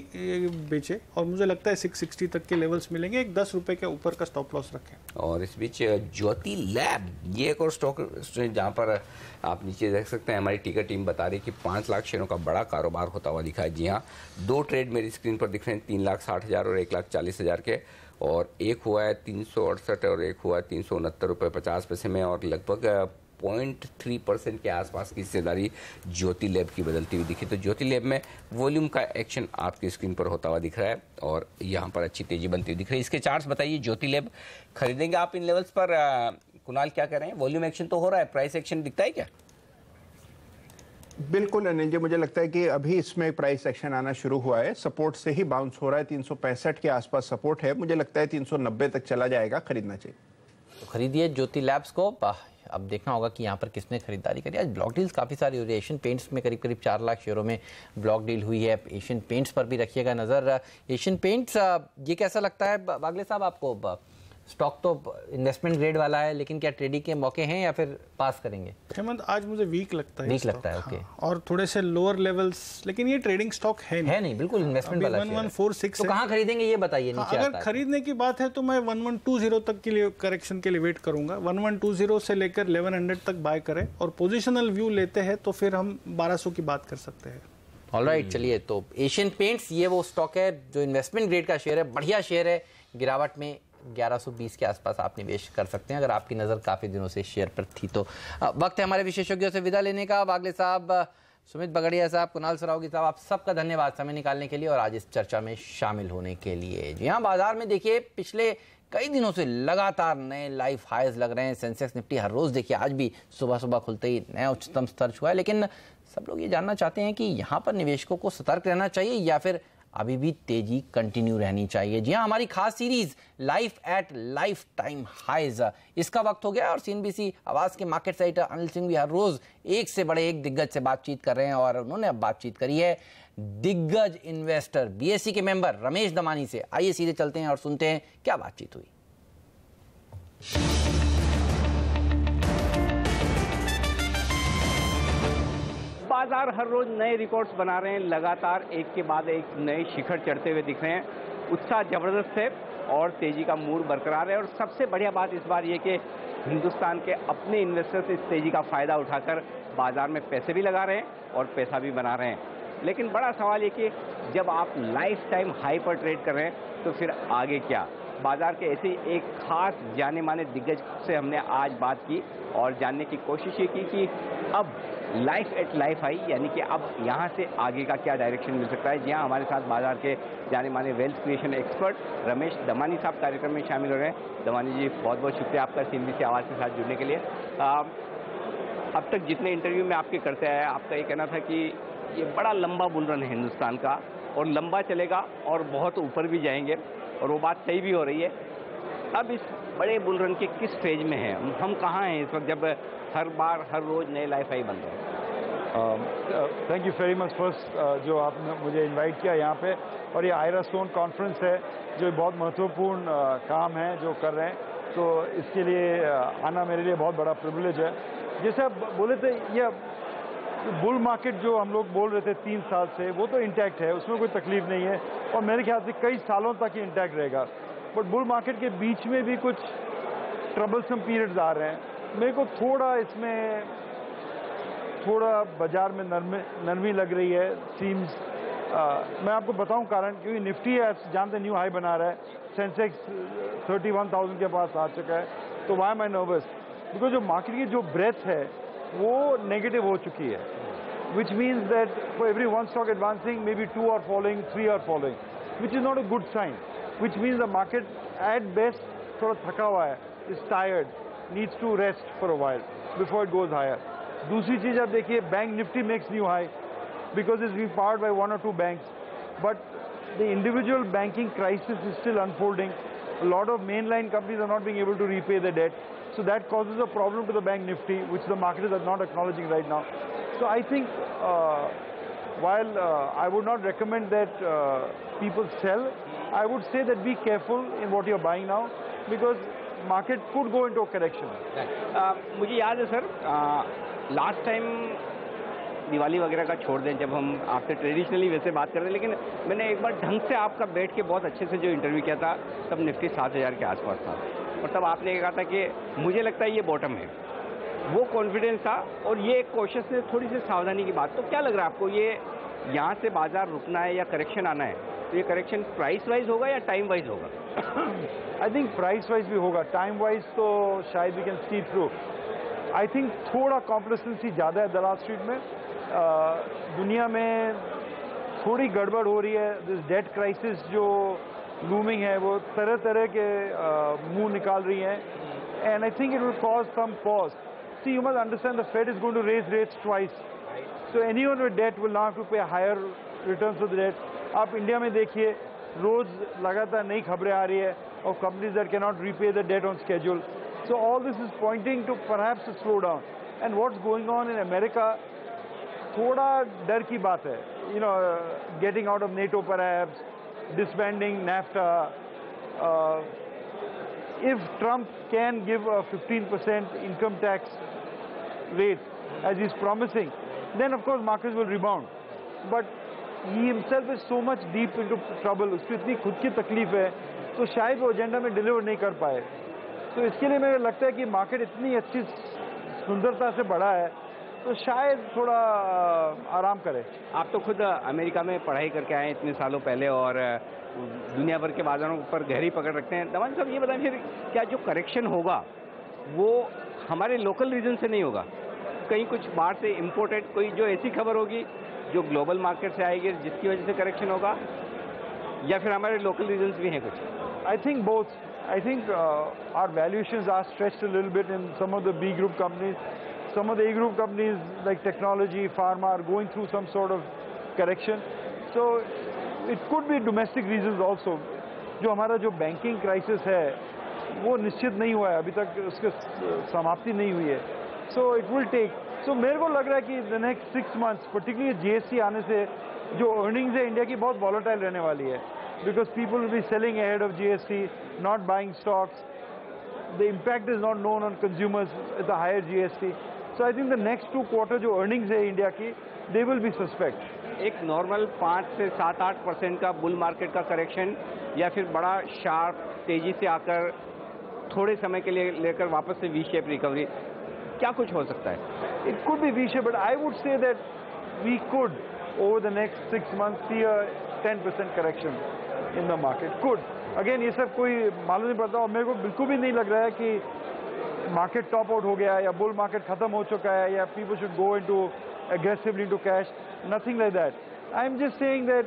बेचे, और मुझे लगता है 660 तक के लेवल्स मिलेंगे। एक 10 रुपए के ऊपर का स्टॉप लॉस रखें। और इस बीच ज्योति लैब, ये एक और स्टॉक जहां पर आप नीचे देख सकते हैं हमारी टिकर टीम बता रही है कि 5 लाख शेयरों का बड़ा कारोबार होता हुआ दिखा है। जी हाँ, 2 ट्रेड मेरी स्क्रीन पर दिख रहे हैं, 3,60,000 और 1,40,000 के, और एक हुआ है 368 और एक हुआ है 369 रुपये 50 पैसे में, और लगभग 0.3% के आसपास की हिस्सेदारी ज्योति लैब की बदलती हुई दिखी। तो ज्योति लैब में वॉल्यूम का एक्शन आपकी स्क्रीन पर होता हुआ दिख रहा है और यहाँ पर अच्छी तेजी बनती हुई दिख रही है। इसके चार्ट्स बताइए, ज्योति लैब खरीदेंगे आप इन लेवल्स पर? कुणाल क्या कह रहे हैं? वॉल्यूम एक्शन तो हो रहा है, प्राइस एक्शन दिखता है क्या? बिल्कुल अनिल जी, मुझे लगता है कि अभी इसमें प्राइस एक्शन आना शुरू हुआ है। सपोर्ट से ही बाउंस हो रहा है, 365 के आसपास सपोर्ट है। मुझे लगता है 390 तक चला जाएगा, खरीदना चाहिए। तो खरीदिए ज्योति लैब्स को। अब देखना होगा कि यहाँ पर किसने खरीदारी करी। आज ब्लॉक डील्स काफ़ी सारी हो रही है। एशियन पेंट्स में करीब 4 लाख शेयरों में ब्लॉक डील हुई है। एशियन पेंट्स पर भी रखिएगा नज़र। एशियन पेंट्स, ये कैसा लगता है बागले साहब आपको? स्टॉक तो इन्वेस्टमेंट ग्रेड वाला है, लेकिन क्या ट्रेडिंग के मौके हैं या फिर पास करेंगे? हेमंत, आज मुझे वीक लगता है। वीक लगता है, ओके। और थोड़े से लोअर लेवल्स, लेकिन ये ट्रेडिंग स्टॉक है नहीं, बिल्कुल इन्वेस्टमेंट वाला। 1146 तो कहाँ खरीदेंगे ये बताइए। नीचे अगर खरीदने की बात है तो मैं 1120 तक के लिए करेक्शन के लिए वेट करूंगा। 1120 से लेकर 1100 तक बाय करें, और पोजिशनल व्यू लेते हैं तो फिर हम 1200 की बात कर सकते हैं। ऑलराइट, चलिए। तो एशियन पेंट्स ये वो स्टॉक है जो इन्वेस्टमेंट ग्रेड का शेयर है, बढ़िया शेयर है। गिरावट में 1120 के आसपास आप निवेश कर सकते हैं अगर आपकी नज़र काफ़ी दिनों से शेयर पर थी तो। वक्त है हमारे विशेषज्ञों से विदा लेने का। बागले साहब, सुमित बगड़िया साहब, कुणाल सरावगी साहब, आप सबका धन्यवाद समय निकालने के लिए और आज इस चर्चा में शामिल होने के लिए। जी हाँ, बाजार में देखिए पिछले कई दिनों से लगातार नए लाइफ हाइज लग रहे हैं। सेंसेक्स निफ्टी हर रोज़ देखिए, आज भी सुबह सुबह खुलते ही नया उच्चतम स्तर छुआ है। लेकिन सब लोग ये जानना चाहते हैं कि यहाँ पर निवेशकों को सतर्क रहना चाहिए या फिर अभी भी तेजी कंटिन्यू रहनी चाहिए। जी हाँ, हमारी खास series life at life time highs, इसका वक्त हो गया और सीएनबीसी आवाज के मार्केट साइटर अनिल सिंह भी हर रोज एक से बड़े एक दिग्गज से बातचीत कर रहे हैं और उन्होंने अब बातचीत करी है दिग्गज इन्वेस्टर बीएससी के मेंबर रमेश दमानी से। आइए सीधे चलते हैं और सुनते हैं क्या बातचीत हुई। बाजार हर रोज नए रिकॉर्ड्स बना रहे हैं, लगातार एक के बाद एक नए शिखर चढ़ते हुए दिख रहे हैं। उत्साह जबरदस्त है और तेजी का मूड बरकरार है। और सबसे बढ़िया बात इस बार ये कि हिंदुस्तान के अपने इन्वेस्टर्स इस तेजी का फायदा उठाकर बाजार में पैसे भी लगा रहे हैं और पैसा भी बना रहे हैं। लेकिन बड़ा सवाल ये कि जब आप लाइफ टाइम हाई पर ट्रेड कर रहे हैं तो फिर आगे क्या? बाजार के ऐसे एक खास जाने माने दिग्गज से हमने आज बात की और जानने की कोशिश ये की कि अब लाइफ एट लाइफ हाई यानी कि अब यहाँ से आगे का क्या डायरेक्शन मिल सकता है। जी हाँ, हमारे साथ बाजार के जाने माने wealth creation expert Ramesh Damani साहब कार्यक्रम में शामिल हो रहे हैं। दमानी जी, बहुत बहुत शुक्रिया आपका सीएनबीसी आवाज़ के साथ जुड़ने के लिए। अब तक जितने इंटरव्यू में आपके करते आए, आपका ये कहना था कि ये बड़ा लंबा बुल रन है हिंदुस्तान का और लंबा चलेगा और बहुत ऊपर भी जाएंगे, और वो बात सही भी हो रही है। अब इस बड़े बुल रन के किस फेज में हैं हम, कहाँ हैं इस वक्त जब हर बार हर रोज नए लाइफ हाई बन रहे हैं? Thank you very much first जो आपने मुझे इनवाइट किया यहाँ पे, और ये आयरा स्टोन कॉन्फ्रेंस है जो बहुत महत्वपूर्ण काम है जो कर रहे हैं, तो इसके लिए आना मेरे लिए बहुत बड़ा प्रिविलेज है। जैसे आप बोले थे, ये बुल मार्केट जो हम लोग बोल रहे थे 3 साल से, वो तो इंटैक्ट है, उसमें कोई तकलीफ नहीं है और मेरे ख्याल से कई सालों तक ही इंटैक्ट रहेगा। बट बुल मार्केट के बीच में भी कुछ ट्रबलसम पीरियड्स आ रहे हैं। मेरे को थोड़ा इसमें बाजार में नरमी लग रही है सीम्स। मैं आपको बताऊं कारण, क्योंकि निफ्टी है जानते न्यू हाई बना रहा है, सेंसेक्स 31,000 के पास आ चुका है। तो why am I nervous? Because जो मार्केट की जो ब्रेथ है वो नेगेटिव हो चुकी है, which means that for every one stock advancing may be 2 are following, 3 are following, which is not a good sign, which means the market at best थोड़ा थका हुआ है, is tired, needs to rest for a while before it goes higher. दूसरी चीज आप देखिए, bank Nifty makes new high because it's being powered by 1 or 2 banks, but the individual banking crisis is still unfolding. A lot of mainline companies are not being able to repay their debt, so that causes a problem to the bank nifty, which the market is not acknowledging right now. So I think while I would not recommend that people sell, I would say that be careful in what you're buying now, because market could go into correction. मुझे याद है sir, last time Diwali वगैरह का छोड़ दें, जब हम आपसे ट्रेडिशनली वैसे बात कर रहे हैं, लेकिन मैंने एक बार ढंग से आपका बैठ के बहुत अच्छे से जो इंटरव्यू किया था, तब निफ्टी 7,000 के आसपास था और तब आपने कहा था कि मुझे लगता है ये बॉटम है। वो कॉन्फिडेंस था और ये एक कॉशियसनेस, थोड़ी सी सावधानी की बात। तो क्या लग रहा है आपको, ये यहाँ से बाजार रुकना है या करेक्शन आना है, तो ये करेक्शन प्राइस वाइज होगा या टाइम वाइज होगा? आई थिंक प्राइस वाइज भी होगा, टाइम वाइज तो शायद we can see through. I think थोड़ा कॉम्प्लेसेंसी ज़्यादा है दलाल स्ट्रीट में। दुनिया में थोड़ी गड़बड़ हो रही है, दिस डेट क्राइसिस जो लूमिंग है वो तरह तरह के मुंह निकाल रही है, and I think it will cause some pause. See you must understand the Fed is going to raise rates twice, so anyone with debt will not have to pay higher returns of the debt. आप India में देखिए, रोज लगातार नई खबरें आ रही है और companies that can not repay the debt on schedule. So all this is pointing to perhaps a slowdown. And what's going on in America, थोड़ा डर की बात है. Getting out of NATO perhaps, disbanding NAFTA. If Trump can give a 15% income tax rate, as he's promising, then of course markets will rebound. But he himself is so much deep into trouble, उसकी इतनी खुद की तकलीफ है, तो शायद वो agenda में डिलीवर नहीं कर पाए. तो इसके लिए मुझे लगता है कि मार्केट इतनी अच्छी सुंदरता से बढ़ा है, तो शायद थोड़ा आराम करे. आप तो खुद अमेरिका में पढ़ाई करके आए इतने सालों पहले और दुनिया भर के बाजारों पर गहरी पकड़ रखते हैं. दवान साहब, ये बताएं फिर, क्या जो करेक्शन होगा वो हमारे लोकल रीजन से नहीं होगा, कहीं कुछ बाहर से इम्पोर्टेड कोई जो ऐसी खबर होगी जो ग्लोबल मार्केट से आएगी जिसकी वजह से करेक्शन होगा, या फिर हमारे लोकल रीजन्स भी हैं कुछ? I think both. I think our valuations are stretched a little bit in some of the B group companies. Some of the A group companies like technology, pharma are going through some sort of correction. So it could be domestic reasons also. जो हमारा जो banking crisis है वो निश्चित नहीं हुआ है, अभी तक उसकी समाप्ति नहीं हुई है. So it will take. So मेरे को लग रहा है कि the next 6 months, particularly GST आने से जो earnings है इंडिया की बहुत volatile रहने वाली है. Because people will be selling ahead of GST, not buying stocks. The impact is not known on consumers at the higher GST. So I think the next 2 quarters जो earnings है India की, they will be suspect. एक normal 5 से 7-8% का bull market का correction, या फिर बड़ा शार्प तेजी से आकर थोड़े समय के लिए लेकर वापस से वी शेप रिकवरी, क्या कुछ हो सकता है? It could be V-shaped, but I would say that we could, over the next 6 months, see a 10% correction in the market. Could. Again, ये सब कोई मालूम नहीं पड़ता, और मेरे को बिल्कुल भी नहीं लग रहा है कि मार्केट टॉप आउट हो गया या बुल मार्केट खत्म हो चुका है या people should go into aggressively into cash. Nothing like that. I am just saying that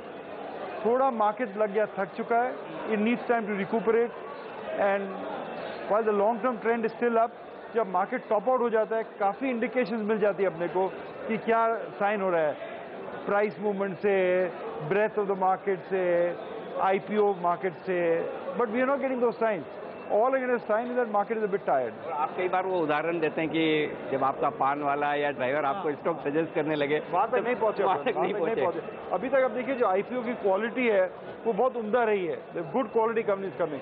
थोड़ा मार्केट लग गया, थक चुका है. It needs time to recuperate. And while the long term trend is still up, जब मार्केट टॉप आउट हो जाता है काफ़ी इंडिकेशंस मिल जाती है अपने को कि क्या साइन हो रहा है, प्राइस मूवमेंट से, ब्रेथ ऑफ द मार्केट से, IPO मार्केट से. But we are not getting those signs. All a sign is that market is a bit tired. आप कई बार वो उदाहरण देते हैं कि जब आपका पान वाला या ड्राइवर आपको स्टॉक सजेस्ट करने लगे, वहाँ तक नहीं पहुँचे. अभी तक अब देखिए जो IPO की क्वालिटी है वो बहुत उम्दा रही है. Good quality companies coming.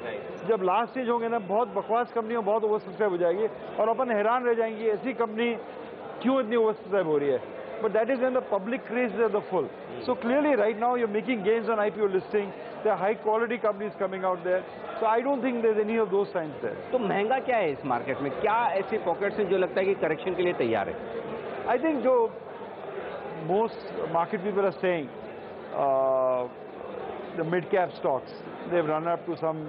जब लास्ट स्टेज होंगे ना, बहुत बकवास कंपनियों बहुत ओवर सब्सक्राइब हो जाएगी और अपन हैरान रह जाएंगे ऐसी कंपनी क्यों इतनी ओवर सब्सक्राइब हो रही है. But that is when the public craze is at the full. So clearly right now you're making gains on IPO listing. There are high quality companies coming out there. So I don't think there's any of those signs there. तो महंगा क्या है इस market में? क्या ऐसे pockets हैं जो लगता है कि करेक्शन के लिए तैयार है? I think जो most market people are saying, the mid cap stocks, they've run up to some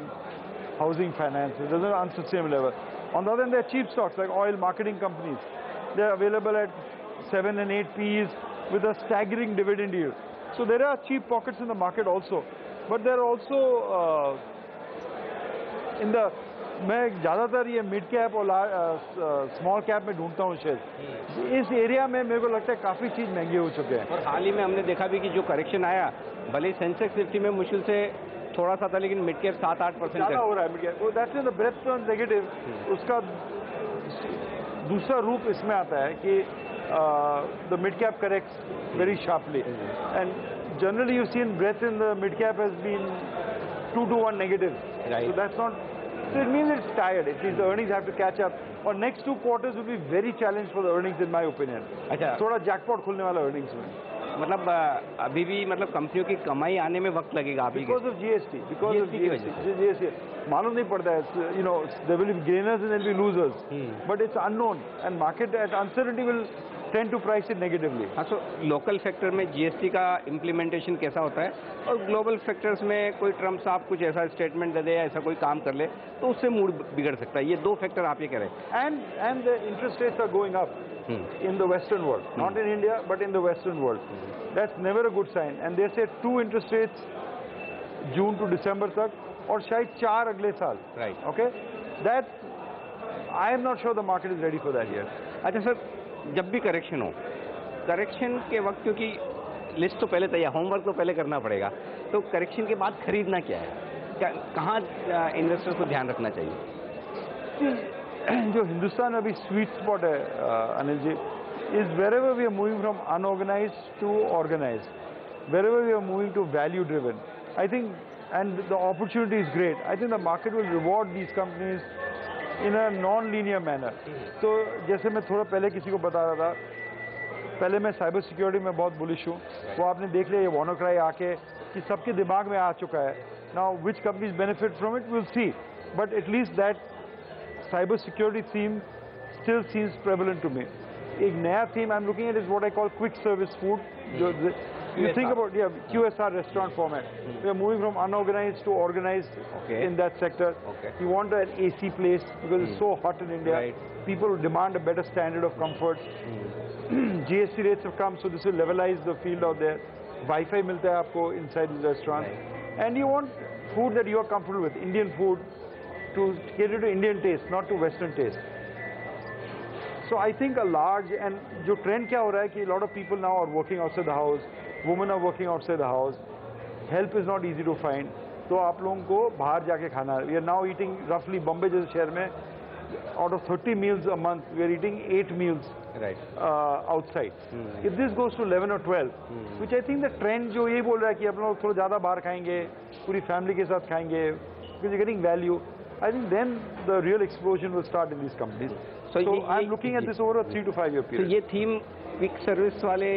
housing finance. There's an unsustainable level. On the other hand, there are cheap stocks like oil marketing companies. They're available at 7 and 8 P's with a staggering dividend yield. So there are cheap pockets in the market also. But there are also मैं ज़्यादातर ये mid cap और small cap में ढूंढता हूँ share. इस area में मेरे को लगता है काफ़ी चीज़ महंगे हो चुके हैं. और हाल ही में हमने देखा भी कि जो करेक्शन आया, भले सेंसेक्स 50 में मुश्किल से थोड़ा सा था, लेकिन मिड कैप 7-8% ज़्यादा हो रहा है. Mid cap that's in the breadth turn negative. उसका दूसरा रूप इसमें आता है कि the mid cap corrects very sharply, and generally you've seen breadth in the mid cap has been 2-1 negative. Right. So that's not. So it means it's tired. It means the earnings have to catch up. और next 2 quarters will be very challenged for the earnings in my opinion. अच्छा. थोड़ा jackpot खुलने वाला earnings में. मतलब अभी भी मतलब कंपनियों की कमाई आने में वक्त लगेगा अभी. Because of GST. Because of GST. मालूम नहीं पड़ता है. You know, there will be gainers and there will be losers. But it's unknown, and market at uncertainty will tend to price it negatively. हाँ, तो लोकल फैक्टर में GST का implementation कैसा होता है, और ग्लोबल फैक्टर्स में कोई ट्रम्प साहब कुछ ऐसा स्टेटमेंट दे दे या ऐसा कोई काम कर ले तो उससे मूड बिगड़ सकता है. ये 2 फैक्टर आप ये कह रहे हैं. And the interest rates are going up in the Western world, not in India, but in the Western world. That's never a good sign. And they say 2 interest rates June to December तक, और शायद 4 अगले साल. Right. Okay. That I am not sure the market is ready for that yet. अच्छा sir, जब भी correction हो, correction के वक्त क्योंकि लिस्ट तो पहले तैयार, होमवर्क तो पहले करना पड़ेगा, तो करेक्शन के बाद खरीदना क्या है, कहाँ इन्वेस्टर्स को ध्यान रखना चाहिए? जो हिंदुस्तान में अभी स्वीट स्पॉट है Anil ji, is wherever we are moving from unorganized to organized, wherever we are moving to value driven, I think, and the opportunity is great. I think the market will reward these companies in a non-linear manner. तो जैसे मैं थोड़ा पहले किसी को बता रहा था, पहले मैं साइबर सिक्योरिटी में बहुत बुलिश हूँ, वो आपने देख लिया ये WannaCry आके कि सबके दिमाग में आ चुका है. Now which companies benefit from it, we'll see. But at least that cyber security theme still seems prevalent to me. एक नया theme I'm looking at is what I call quick service food. You think about QSR restaurant format. We are moving from unorganized to organized in that sector. You want an AC place because it's so hot in India. People demand a better standard of comfort. GST rates have come, so this will levelize the field out there. Wi-Fi मिलता है आपको inside the restaurant. And you want food that you are comfortable with, Indian food, to cater to Indian taste, not to Western taste. So I think a large, and जो trend क्या हो रहा है कि a lot of people now are working outside the house, women are working outside the house, help is not easy to find, तो आप लोगों को बाहर जाके खाना है. We are now eating roughly Bombay जैसे शहर में, out of 30 meals a month, we are eating 8 meals outside. If this goes to 11 or 12, which I think the trend जो ये बोल रहा है कि आप लोग थोड़ा ज़्यादा बाहर खाएंगे, पूरी family के साथ खाएंगे, because you're getting value, I think then the real explosion will start in these companies. So I'm looking at this over a 3 to 5 year period. तो ये थीम क्विक सर्विस वाले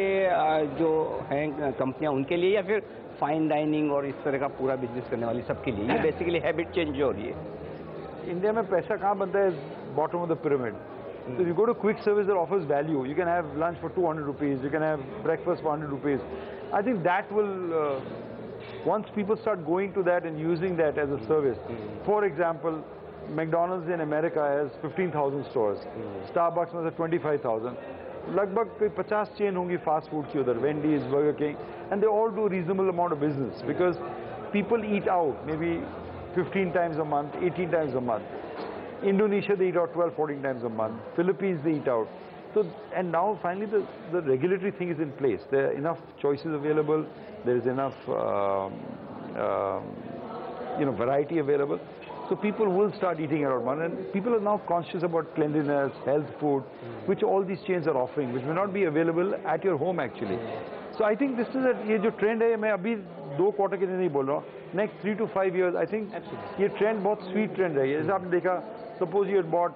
जो हैं कंपनियां उनके लिए या फिर फाइन डाइनिंग और इस तरह का पूरा बिजनेस करने वाली सबके लिए, ये बेसिकली हैबिट चेंज हो रही है. इंडिया में पैसा कहाँ बनता है? Bottom of the pyramid. So if you go to quick service that offers value, you can have lunch for 200 rupees, you can have breakfast for 100 rupees. I think that will, once people start going to that and using that as a service, for example, McDonald's in America has 15,000 stores, Starbucks has 25,000. लगभग कोई 50 chain होंगी fast food की उधर, Wendy's, Burger King, and they all do reasonable amount of business because people eat out maybe 15 times a month, 18 times a month. Indonesia they eat out 12, 14 times a month. Philippines they eat out. So, and now finally the regulatory thing is in place. There are enough choices available. There is enough variety available. So people will start eating out more, and people are now conscious about cleanliness, health food, which all these chains are offering, which may not be available at your home actually. So I think this is ये जो trend है, मैं अभी 2 quarter के लिए नहीं बोल रहा हूँ, next 3 to 5 years I think ये trend बहुत sweet trend है. जैसे आपने देखा, suppose you had bought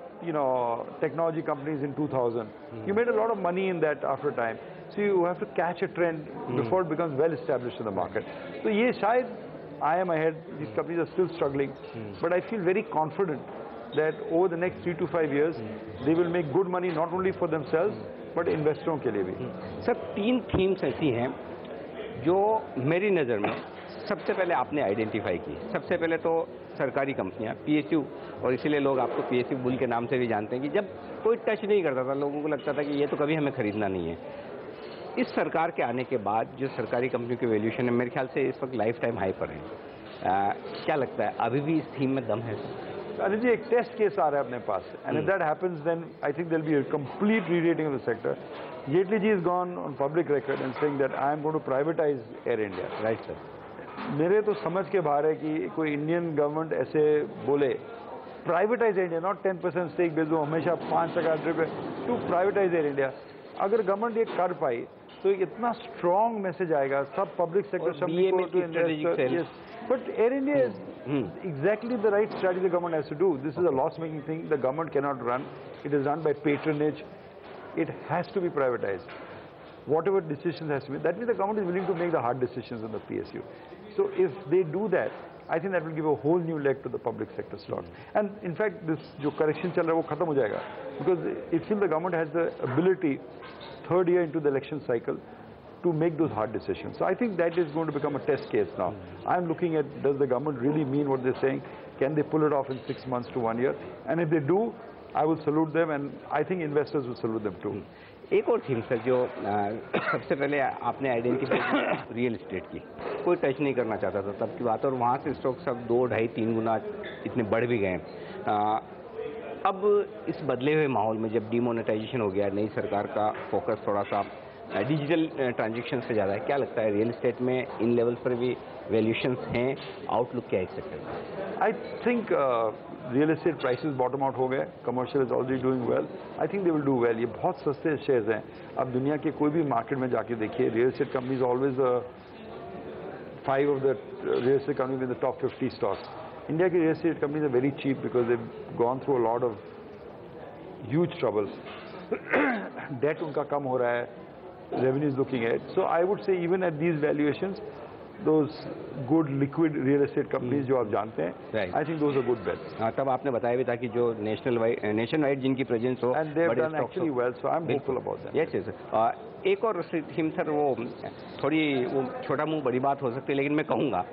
technology companies in 2000, you made a lot of money in that after time. So you have to catch a trend before it becomes well established in the market. So ये शायद I am ahead. These companies are still struggling, but I feel very confident that over the next 3 to 5 years, they will make good money not only for themselves, but investors के लिए भी. Sir 3 themes ऐसी हैं जो मेरी नज़र में सबसे पहले आपने आइडेंटिफाई की. सबसे पहले तो सरकारी कंपनियां, PSU, और इसीलिए लोग आपको PSU बुल के नाम से भी जानते हैं कि जब कोई टच नहीं करता था, लोगों को लगता था कि ये तो कभी हमें खरीदना नहीं है. इस सरकार के आने के बाद जो सरकारी कंपनियों की वैल्यूएशन है, मेरे ख्याल से इस वक्त लाइफ टाइम हाई पर है. क्या लगता है अभी भी इस थीम में दम है? अनिल जी, एक टेस्ट केस आ रहा है अपने पास, and if that happens, then I think there'll be a complete re-rating of the sector. Jaitley ji has gone on public record and saying that I am going to privatize Air India. Right, sir. मेरे तो समझ के बाहर है कि कोई Indian government ऐसे बोले प्राइवेटाइज इंडिया, नॉट 10% स्टेक बेच दो हमेशा 5% रुपये टू प्राइवेटाइज एयर इंडिया. अगर गवर्नमेंट ये कर पाई तो इतना स्ट्रॉन्ग मैसेज आएगा सब public sector. But Air India is exactly the right strategy the government has to do. This is a loss-making thing. The government cannot run. It is run by patronage. It has to be privatized. Whatever decisions has to be. That means the government is willing to make the hard decisions on the PSU. So if they do that, I think that will give a whole new leg to the public sector stocks. And in fact, this जो correction चल रहा है वो खत्म हो जाएगा because it feels the government has the ability, 3rd year into the election cycle, to make those hard decisions. So I think that is going to become a test case now. I'm looking at, does the government really mean what they're saying? Can they pull it off in 6 months to 1 year? And if they do, I will salute them, and I think investors will salute them too. एक और theme sir जो सबसे पहले आपने identify real estate की, कोई touch नहीं करना चाहता था तब की बात, और वहाँ से स्टॉक सब 2, 2.5, 3 गुना इतने बढ़ भी गए. अब इस बदले हुए माहौल में जब डिमोनेटाइजेशन हो गया, नई सरकार का फोकस थोड़ा सा डिजिटल ट्रांजेक्शन से ज़्यादा है, क्या लगता है रियल एस्टेट में इन लेवल्स पर भी वैल्यूएशंस हैं, आउटलुक क्या है इस सेक्टर में? I think real estate prices bottom out हो गए, commercial is already doing well. I think they will do well. ये बहुत सस्ते शेयर्स हैं. अब दुनिया के कोई भी मार्केट में जाके देखिए, real estate companies always 5 of the real estate companies in the top 50 stocks. India के real estate companies are very cheap because they've gone through a lot of huge troubles. Debt उनका कम हो रहा है, revenue is looking at. So I would say even at these valuations, those good liquid real estate companies जो आप जानते हैं, Right. I think those are good bets. हाँ, तब आपने बताया भी था कि जो नेशन वाइड जिनकी प्रेजेंस हो, And they've बड़े done stocks actually हो। well, so I'm बिल्कुल। hopeful about that. Yes, yes. एक और थीम सर, वो थोड़ी वो छोटा मुंह बड़ी बात हो सकती है, लेकिन मैं कहूँगा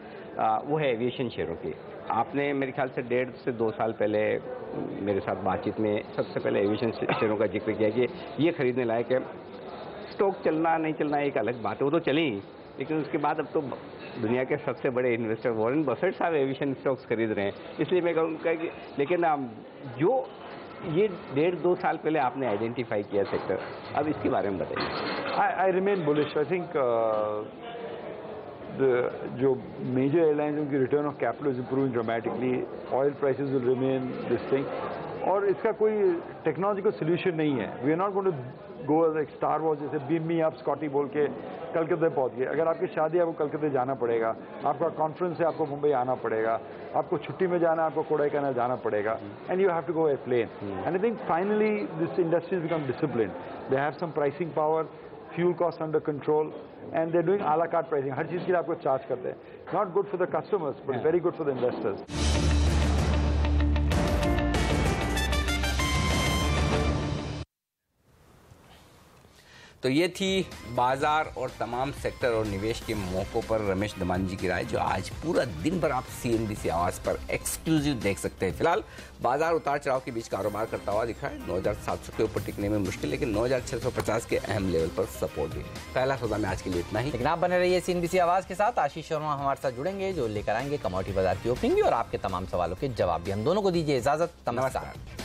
वो है एविएशन शेयरों की। आपने मेरे ख्याल से 1.5 से 2 साल पहले मेरे साथ बातचीत में सबसे पहले एविएशन शेयरों का जिक्र किया कि ये खरीदने लायक है। स्टॉक चलना नहीं चलना एक अलग बात है, वो तो चली, लेकिन उसके बाद अब तो दुनिया के सबसे बड़े इन्वेस्टर वॉरेन बफेट साहब एविएशन स्टॉक्स खरीद रहे हैं। इसलिए मैं कहूँगा कि लेकिन जो ये 1.5-2 साल पहले आपने आइडेंटिफाई किया सेक्टर, अब इसके बारे में बताइए। I remain bullish. I think जो major airlines उनकी return of capital is improving dramatically. Oil prices will remain this thing. और इसका कोई टेक्नोलॉजिकल सोल्यूशन नहीं है. We are not going to go like Star Wars जैसे beam me up Scotty बोल के कलकत्ते पहुंच गए. अगर आपकी शादी है आपको कलकत्ते जाना पड़ेगा, आपका कॉन्फ्रेंस है आपको मुंबई आना पड़ेगा, आपको छुट्टी में जाना आपको कोडाईकनाल जाना पड़ेगा, and you have to go by plane. And I think finally this industry has become disciplined. They have some pricing power, fuel costs under control, and they're doing a la carte pricing. हर चीज़ के लिए आपको charge करते हैं. Not good for the customers, but very good for the investors. तो ये थी बाजार और तमाम सेक्टर और निवेश के मौकों पर रमेश धमानी जी की राय, जो आज पूरा दिन भर आप CNBC आवाज़ पर एक्सक्लूसिव देख सकते हैं। फिलहाल बाजार उतार चढ़ाव के बीच कारोबार करता हुआ दिखा है। 9,700 के ऊपर टिकने में मुश्किल, लेकिन 9,650 के अहम लेवल पर सपोर्ट भी। पहला सौदा में आज के लिए इतना ही, लेकिन आप बने रहिए CNBC आवाज़ के साथ। आशीष शर्मा हमारे साथ जुड़ेंगे, जो लेकर आएंगे कमोडिटी बाजार की ओपनिंग भी और आपके तमाम सवालों के जवाब भी। हम दोनों को दीजिए इजाजत। नमस्कार।